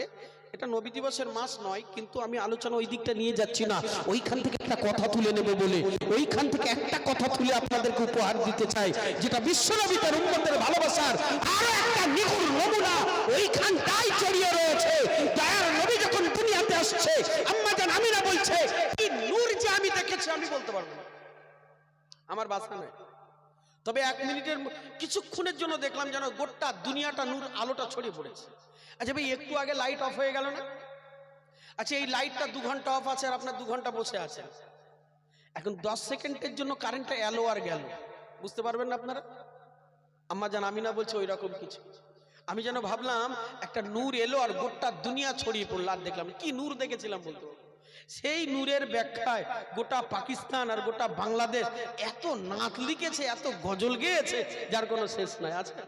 এটা নবী দিবসের মাস নয়, কিন্তু আমি আলোচনা ওই দিকটা নিয়ে যাচ্ছি না, ওইখান থেকে একটা কথা তুলে নেব বলে, ওইখান থেকে একটা কথা তুলে আপনাদেরকে উপহার দিতে চাই, যেটা বিশ্বনবী তার উম্মতের ভালোবাসার আরো একটা নিখুঁত নমুনা ওইখানটাই জড়িয়ে রয়েছে। দয়ার নবী যখন দুনিয়াতে আসছে, আম্মা জান আমিনা বলছে, কি নূর যে আমি দেখেছি আমি বলতে পারবো না, আমার ভাষা নাই। তবে 1 মিনিটের কিছুক্ষণের জন্য দেখলাম যেন গোটা দুনিয়াটা নূর আলোটা ছড়িয়ে পড়েছে। আচ্ছা ভাই, একটু আগে লাইট অফ হয়ে গেল না, আচ্ছা, এই লাইটটা 2 ঘন্টা অফ আছে আর আপনার 2 ঘন্টা বসে আছে, এখন 10 সেকেন্ডের জন্য কারেন্টটা এলো আর গেল, বুঝতে পারবেন না আপনারা? আম্মা জান আমিনা বলছে ওই রকম কিছু। আমি যেন ভাবলাম একটা নূর এলো আর গোটা দুনিয়া ছড়িয়ে পড়লো, আর দেখলাম কি নূর দেখেছিলাম বলতো। সেই নূরের ব্যাখ্যায় গোটা পাকিস্তান আর গোটা বাংলাদেশ এত নাত লিখেছে, এত গজল গেয়েছে, যার কোনো শেষ নাই। আচ্ছা,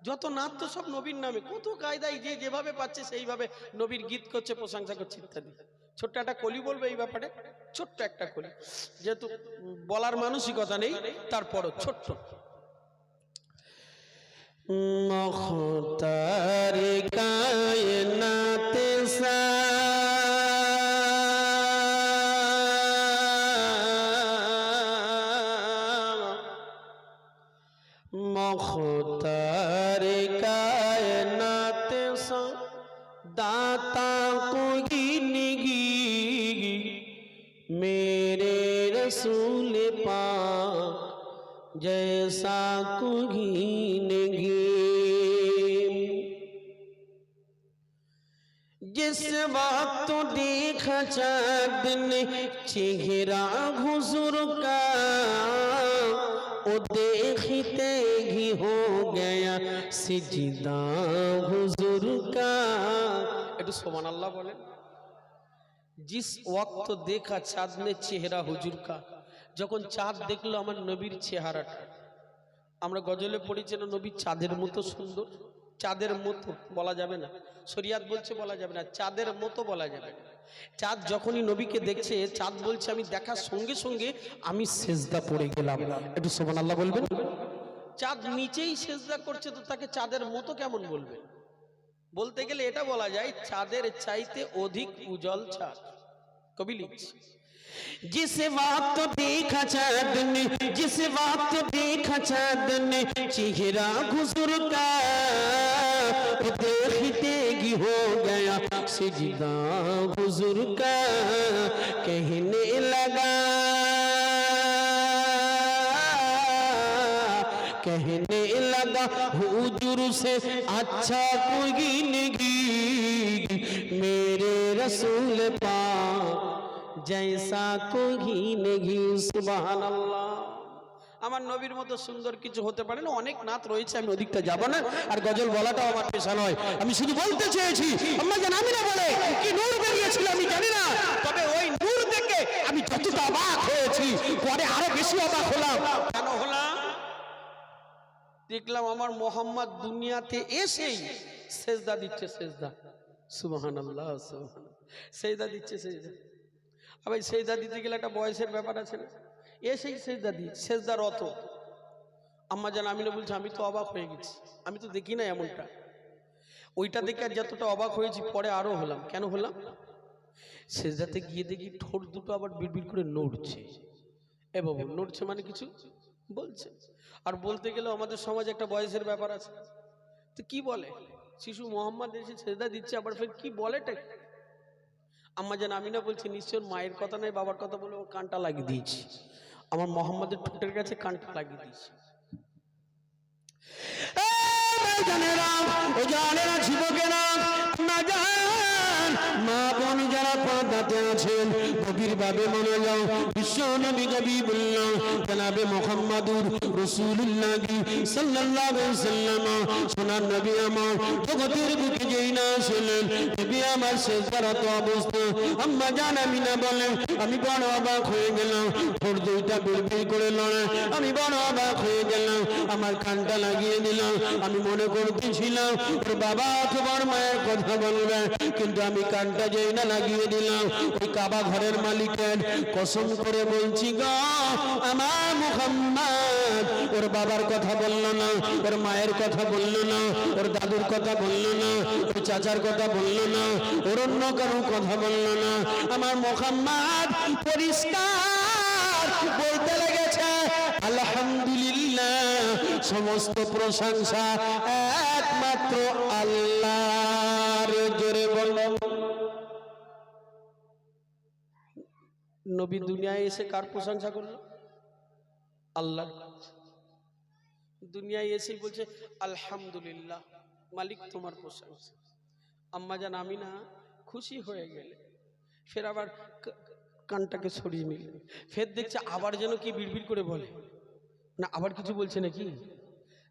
যত নাত তো সব নবীর নামে, কত কায়দায় যে যেভাবে পাচ্ছে সেইভাবে নবীর গীত করছে, প্রশংসা করছে ইত্যাদি। ছোট্ট একটা কলি বলবো এই ব্যাপারে, ছোট্ট একটা কলি, যেহেতু বলার মানসিকতা নেই, তারপরও ছোট্ট। মুখতার কায়নাত সা मुख्तार कायनात सा दाता कोई निगी मेरे रसूल पाक जैसा कोई नहीं। जिस वक्त देखा चाँद ने चेहरा हुजूर का वो देखते ही हो गया सिजदा हुजूर का। একটু সুবহানাল্লাহ বলেন। जिस वक्त देखा चाँद ने चेहरा हुजूर का, যখন চাঁদ দেখলো আমার নবীর চেহারাটা। আমরা গজলে পড়েছি না, নবী চাঁদের মতো সুন্দর। চাঁদের মতো বলা যাবে না, শরিয়াত বলছে বলা যাবে না, চাঁদের মতো বলা যাবে না। চাঁদ যখনই নবীকে দেখছে, চাঁদ বলছে আমি দেখার সঙ্গে সঙ্গে আমি সেজদা পড়ে গেলাম। একটু সুবহানাল্লাহ বলবেন। চাঁদ নিচেই সেজদা করছে, তো তাকে চাঁদের মতো কেমন বলবে? বলতে গেলে এটা বলা যায় চাঁদের চাইতে অধিক উজ্জ্বল চাঁদ। কবি লিখছে, जिस वक्त देखा चाँद ने, जिस वक्त देखा चाँद ने चेहरा हुजूर का देखते ही हो गया सिजदा हुजूर का। कहने लगा, कहने लगा हुजूर से अच्छा कोई नहीं मेरे रसूल पाक जैसा कोई नहीं। सुबहानाल्लाह। আমার নবীর মতো সুন্দর কিছু হতে পারে না। অনেক নাত রয়েছে, আমি ওদিকটা যাব না, আর গজল বলাটাও আমার পেশা নয়। আমি শুধু বলতে চেয়েছি আম্মা জান আমিনা বলে কি নূর বেরিয়েছিল আমি জানি না, তবে ওই নূর দেখে আমি যতটা অবাক হয়েছি, পরে আরো বেশি অবাক হলাম। কেন হলাম? দেখলাম আমার মোহাম্মদ দুনিয়াতে এসেই সেজদা দিচ্ছে, সেজদা। সুবহানাল্লাহ, সুবহানাল্লাহ। সেজদা দিচ্ছে, সেজদা। আবার সেজদা দিতে গেলে একটা বয়সের ব্যাপার আছে না, এসেই সেজদা দিয়ে সেজদার অত। আম্মা জান আমিনা বলছে আমি তো অবাক হয়ে গেছি, আমি তো দেখি না এমনটা। ওইটা দেখে আর যতটা অবাক হয়েছি, পরে আরো হলাম। কেন হলাম? সেজদাতে গিয়ে দেখি ঠোঁট দুটো আবার বিড়বিড় করে নড়ছে। এ বাবু, নড়ছে মানে কিছু বলছে। আর বলতে গেলে আমাদের সমাজে একটা বয়সের ব্যাপার আছে, তো কি বলে শিশু মোহাম্মদ এসে সেজদা দিচ্ছে, আবার ফের কি বলেটা। আম্মা জান আমিনা বলছে নিশ্চয় মায়ের কথা নাই বাবার কথা বলে ও কানটা লাগিয়ে দিয়েছি। আমার মোহাম্মদের ঠোঁটের কাছে কানটা লাগিয়ে দিয়েছি। যুবকেরা, মা বোন যারা পর্দাতে আছেন, গভীর ভাবে মনে যাও। বিশ্ব নবী হাবিবুল্লাহ জনাবে মুহাম্মাদুর রাসূলুল্লাহ সাল্লাল্লাহু আলাইহি ওয়াসাল্লাম, সোনার নবী আমার জগতের বুকে যেই না ছিলেন, নবী আমার সেজদারত অবস্থা। আম্মা জান আমিনা বলেন আমি বড় অবাক হয়ে গেলাম, ঠোঁট দুইটা বিড়বিড় করে লড়ে, আমি বড় অবাক হয়ে গেলাম। আমার কানটা লাগিয়ে দিলাম। আমি মনে করতেছিলাম ওর বাবা অথবা মায়ের কথা বলবে, কিন্তু আমি কানটা যেই না লাগিয়ে দিলাম, ওই কাবা ঘরের মালিকের কসম করে বলছি গো, আমার মুহাম্মদ ওর বাবার কথা বলল না, ওর মায়ের কথা বলল না, ওর দাদুর কথা বলল না, ওর চাচার কথা বলল না, ওর অন্য কারোর কথা বলল না। আমার মুহাম্মদ পরিষ্কার বলতে লেগেছে আলহামদুলিল্লাহ, সমস্ত প্রশংসা একমাত্র আল্লাহর। জোরে বলো। নবী দুনিয়ায় এসে কার প্রশংসা করলো? আল্লাহ। দুনিয়ায় এসেই বলছে আলহামদুলিল্লাহ, মালিক তোমার প্রশংসা। আম্মা জান আমিনা খুশি হয়ে গেলে ফের আবার কানটাকে সরিয়ে নিলেন, ফের দেখছে আবার যেন কি বিড়বিড় করে বলে, না আবার কিছু বলছে নাকি,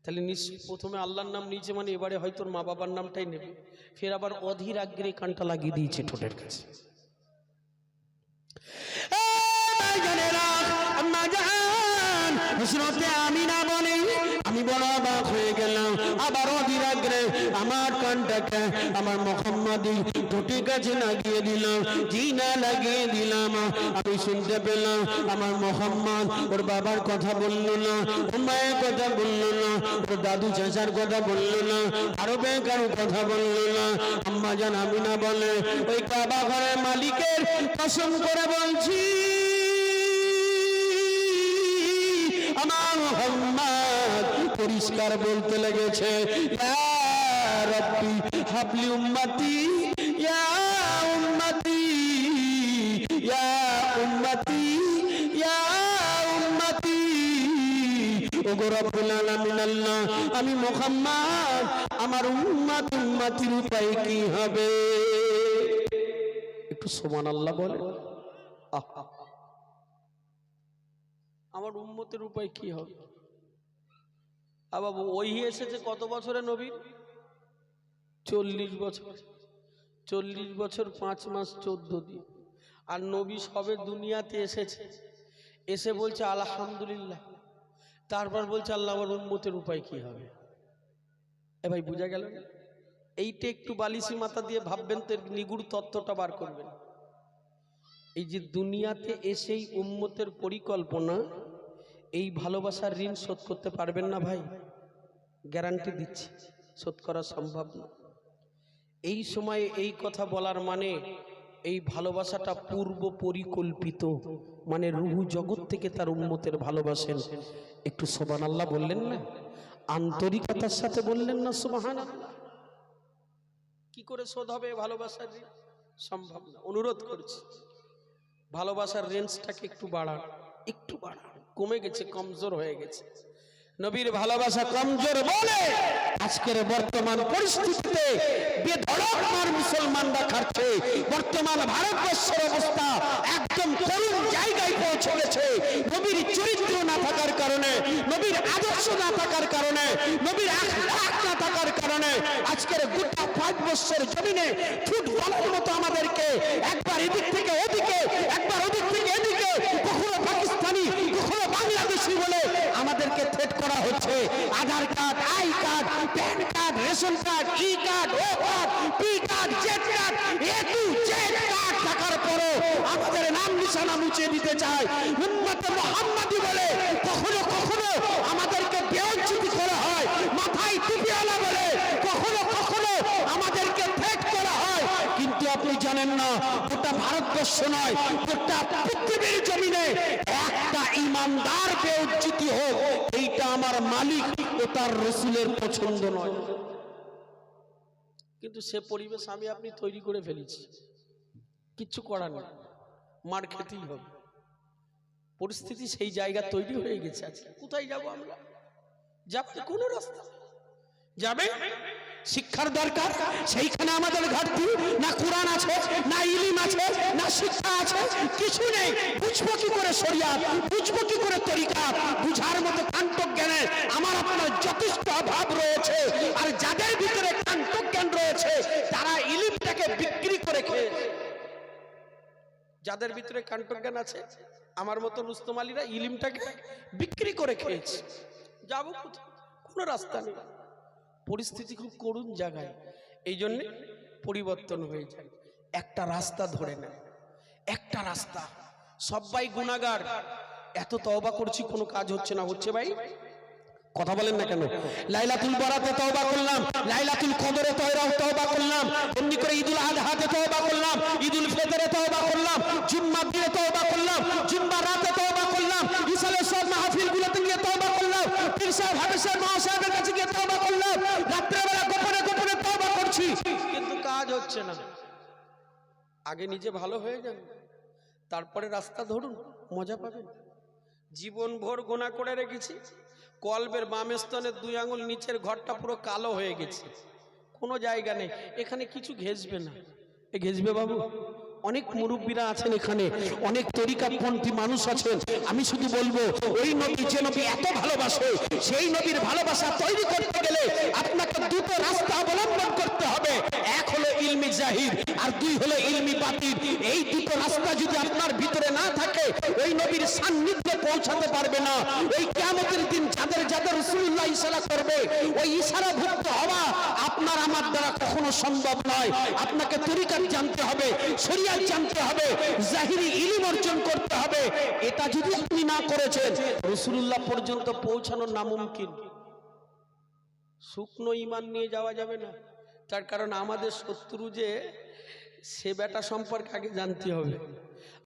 তাহলে প্রথমে আল্লাহর নাম নিয়েছে মানে এবারে হয়তো মা বাবার নামটাই নেবে, ফের আবার অধীর আগ্রহে কানটা লাগিয়ে দিয়েছে ঠোঁটের কাছে। আমি বড় অবাক হয়ে গেলাম, আবার অধীর আগ্রহে আমার কানটাকে আমার মোহাম্মদী ঠোঁটের কাছে লাগিয়ে দিলাম। জি না লাগিয়ে দিলাম, আমি শুনতে পেলাম আমার মোহাম্মদ ওর বাবার কথা বললো না, ওর মায়ের কথা বললো না, ওর দাদু চাচার কথা বললো না, আরো কারো কথা বললো না। আম্মা জান আমিনা বলে, ওই কাবা ঘরের মালিকের কসম করে বলছি আমার মোহাম্মদ পরিষ্কার বলতে লেগেছে, ইয়া রাব্বি হাবলি উম্মতি, ইয়া উম্মতি, ইয়া উম্মতি, ইয়া উম্মতি। ওগো রব্বুল আলামিন আল্লাহ, আমি মুহাম্মদ আমার উম্মত উম্মতির উপায় কি হবে? একটু সুবহানাল্লাহ বলে। আমার উম্মতের উপায় কি হবে? বাবু ওই এসেছে কত বছরে নবী? 40 বছর, 40 বছর 5 মাস 14 দিন। আর নবী সবে দুনিয়াতে এসেছে, এসে বলছে আলহামদুলিল্লাহ, তারপর বলছে আল্লাহ আমার উম্মতের উপায় কি হবে? এ ভাই বুঝা গেল? এইটা একটু বালিশি মাথা দিয়ে ভাববেন তো, নিগুড় তত্ত্বটা বার করবেন। এই যে দুনিয়াতে এসেই উম্মতের পরিকল্পনা, এই ভালোবাসার ঋণ শোধ করতে পারবেন না ভাই, গ্যারান্টি দিচ্ছি শোধ করা সম্ভব না। এই সময়ে এই কথা বলার মানে এই ভালোবাসাটা পূর্ব পরিকল্পিত, মানে রুহু জগৎ থেকে তার উম্মতের ভালোবাসেন। একটু সুবহানাল্লাহ বললেন না? আন্তরিকতার সাথে বললেন না সুবহানাল্লাহ? কি করে শোধ হবে ভালোবাসার ঋণ? সম্ভব না। অনুরোধ করছি ভালোবাসার রেঞ্জটাকে একটু বাড়ান, একটু বাড়ান। কমে গেছে, কমজোর হয়ে গেছে। নবীর ভালোবাসা কমজোর বলে আজকের বর্তমান পরিস্থিতিতে বেধড়ক মার মুসলমানরা খাচ্ছে। বর্তমান ভারতবর্ষের অবস্থা একদম করুণ জায়গায় পৌঁছে গেছে। নবীর চরিত্র না থাকার কারণে, নবীর আদর্শ না থাকার কারণে, নবীর আখলাক না থাকার কারণে আজকের গোটা ভারতবর্ষের জমিনে ফুটবলের মতো আমাদেরকে একবার এদিক থেকে ওদিকে, একবার ওদিক থেকে এদিকে, কখনো পাকিস্তানি কখনো বাংলাদেশি বলে আমাদেরকে থ্রেট করা হচ্ছে। Aadhaar card, I card, PAN card, ration card, E card, O card, P card, Z card, A to Z card থাকার পরও আমাদের নাম নিশানা মুছিয়ে দিতে চায়। উম্মতে মুহাম্মাদি বলে কখনো কখনো আমাদেরকে বেইজ্জতি করা হয়, মাথায় টুপিওয়ালা বলে কখনো কখনো আমাদেরকে থ্রেট করা হয়। কিন্তু আপনি জানেন না, গোটা ভারতবর্ষ নয়, গোটা পৃথিবীর জমিনে একটা ইমানদার বেইজ্জতি হোক, এইটা আমার মালিক ও তার রাসূলের পছন্দ নয়। কিন্তু সে পরিবেশ আমি আপনি তৈরি করে ফেলেছি, কিচ্ছু করার নেই, মার খেতেই হবে। পরিস্থিতি সেই জায়গা তৈরি হয়ে গেছে। আজকে কোথায় যাব আমরা? যাবে কোন রাস্তা যাবে? শিক্ষার দরকার, সেইখানে আমাদের ঘাটতি। না কোরআন আছে, না ইলম আছে, না শিক্ষা আছে, কিছু নেই। বুঝবো কি করে শরিয়াত, বুঝবো কি করে তরিকাত? বুঝার মতো কান্তক জ্ঞানের আমার আপনার যথেষ্ট অভাব রয়েছে। আর যাদের ভিতরে কান্তক জ্ঞান রয়েছে তারা ইলমটাকে বিক্রি করে খেয়েছে। যাদের ভিতরে কান্তক জ্ঞান আছে আমার মতো রুস্তম আলীরা ইলমটাকে বিক্রি করে খেয়েছে। যাবো কোথায়? কোনো রাস্তা নেই। পরিস্থিতি খুব করুণ জায়গায়, এই জন্য পরিবর্তন হয়ে যায়। একটা রাস্তা ধরে নেয়, একটা রাস্তা। সবাই গুনাহগার, এত তওবা করছি কোনো কাজ হচ্ছে না। হচ্ছে ভাই? কথা বলেন না কেন? লাইলাতুল বরাতে তওবা করলাম, লাইলাতুল কদরে তওবা করলাম, এমনি করে ঈদুল আযহাতে তওবা করলাম, ঈদুল ফিতরে তওবা করলাম, জুম্মার দিনে তওবা করলাম, জুম্মার রাতে তওবা করলাম, ইসালের সব মাহফিলগুলোতে গিয়ে তওবা করলাম, পীর সাহেব হাফেজ সাহেব মা সাহেবের কাছে গিয়ে তওবা করলাম, রাত্রেবেলা গোপনে গোপনে তওবা করছি, কিন্তু কাজ হচ্ছে না। আগে নিজে ভালো হয়ে যান, তারপরে রাস্তা ধরুন, মজা পাবেন। জীবন ভোর গোনা করে রেখেছি, কলবের বাম স্তনের 2 আঙুল নিচের ঘরটা পুরো কালো হয়ে গেছে, কোনো জায়গা নেই, এখানে কিছু ঘেঁষবে না। এ ঘেসবে বাবু, অনেক মুরব্বীরা আছেন এখানে, অনেক তরিকাপন্থী মানুষ আছেন। আমি শুধু বলবো, ওই নবী যে নবী এত ভালোবাসে, সেই নবীর ভালোবাসা তৈরি করতে গেলে আপনাকে দুটো রাস্তা অবলম্বন করতে হবে। এক হলো ইলমি জাহির, আর দুই হলো ইলমি বাতিন। এই দুটো রাস্তা যদি আপনার ভিতরে না থাকে, ওই নবীর সান্নিধ্যে পৌঁছাতে পারবে না। ওই কিয়ামতের দিন যাদের যাদের রাসূলুল্লাহ ইশারা করবে, ওই ইশারাভুক্ত হওয়া আপনার আমার দ্বারা কখনো সম্ভব নয়। আপনাকে তরিকাত জানতে হবে, শরীয়ত জানতে হবে, জাহিরি ইলম অর্জন করতে হবে। এটা যদি আপনি না করেছেন, রাসূলুল্লাহ পর্যন্ত পৌঁছানো নামুমকিন। শুকনো ঈমান নিয়ে যাওয়া যাবে না। তার কারণ আমাদের শত্রু যে, সে বেটা সম্পর্কে আগে জানতে হবে।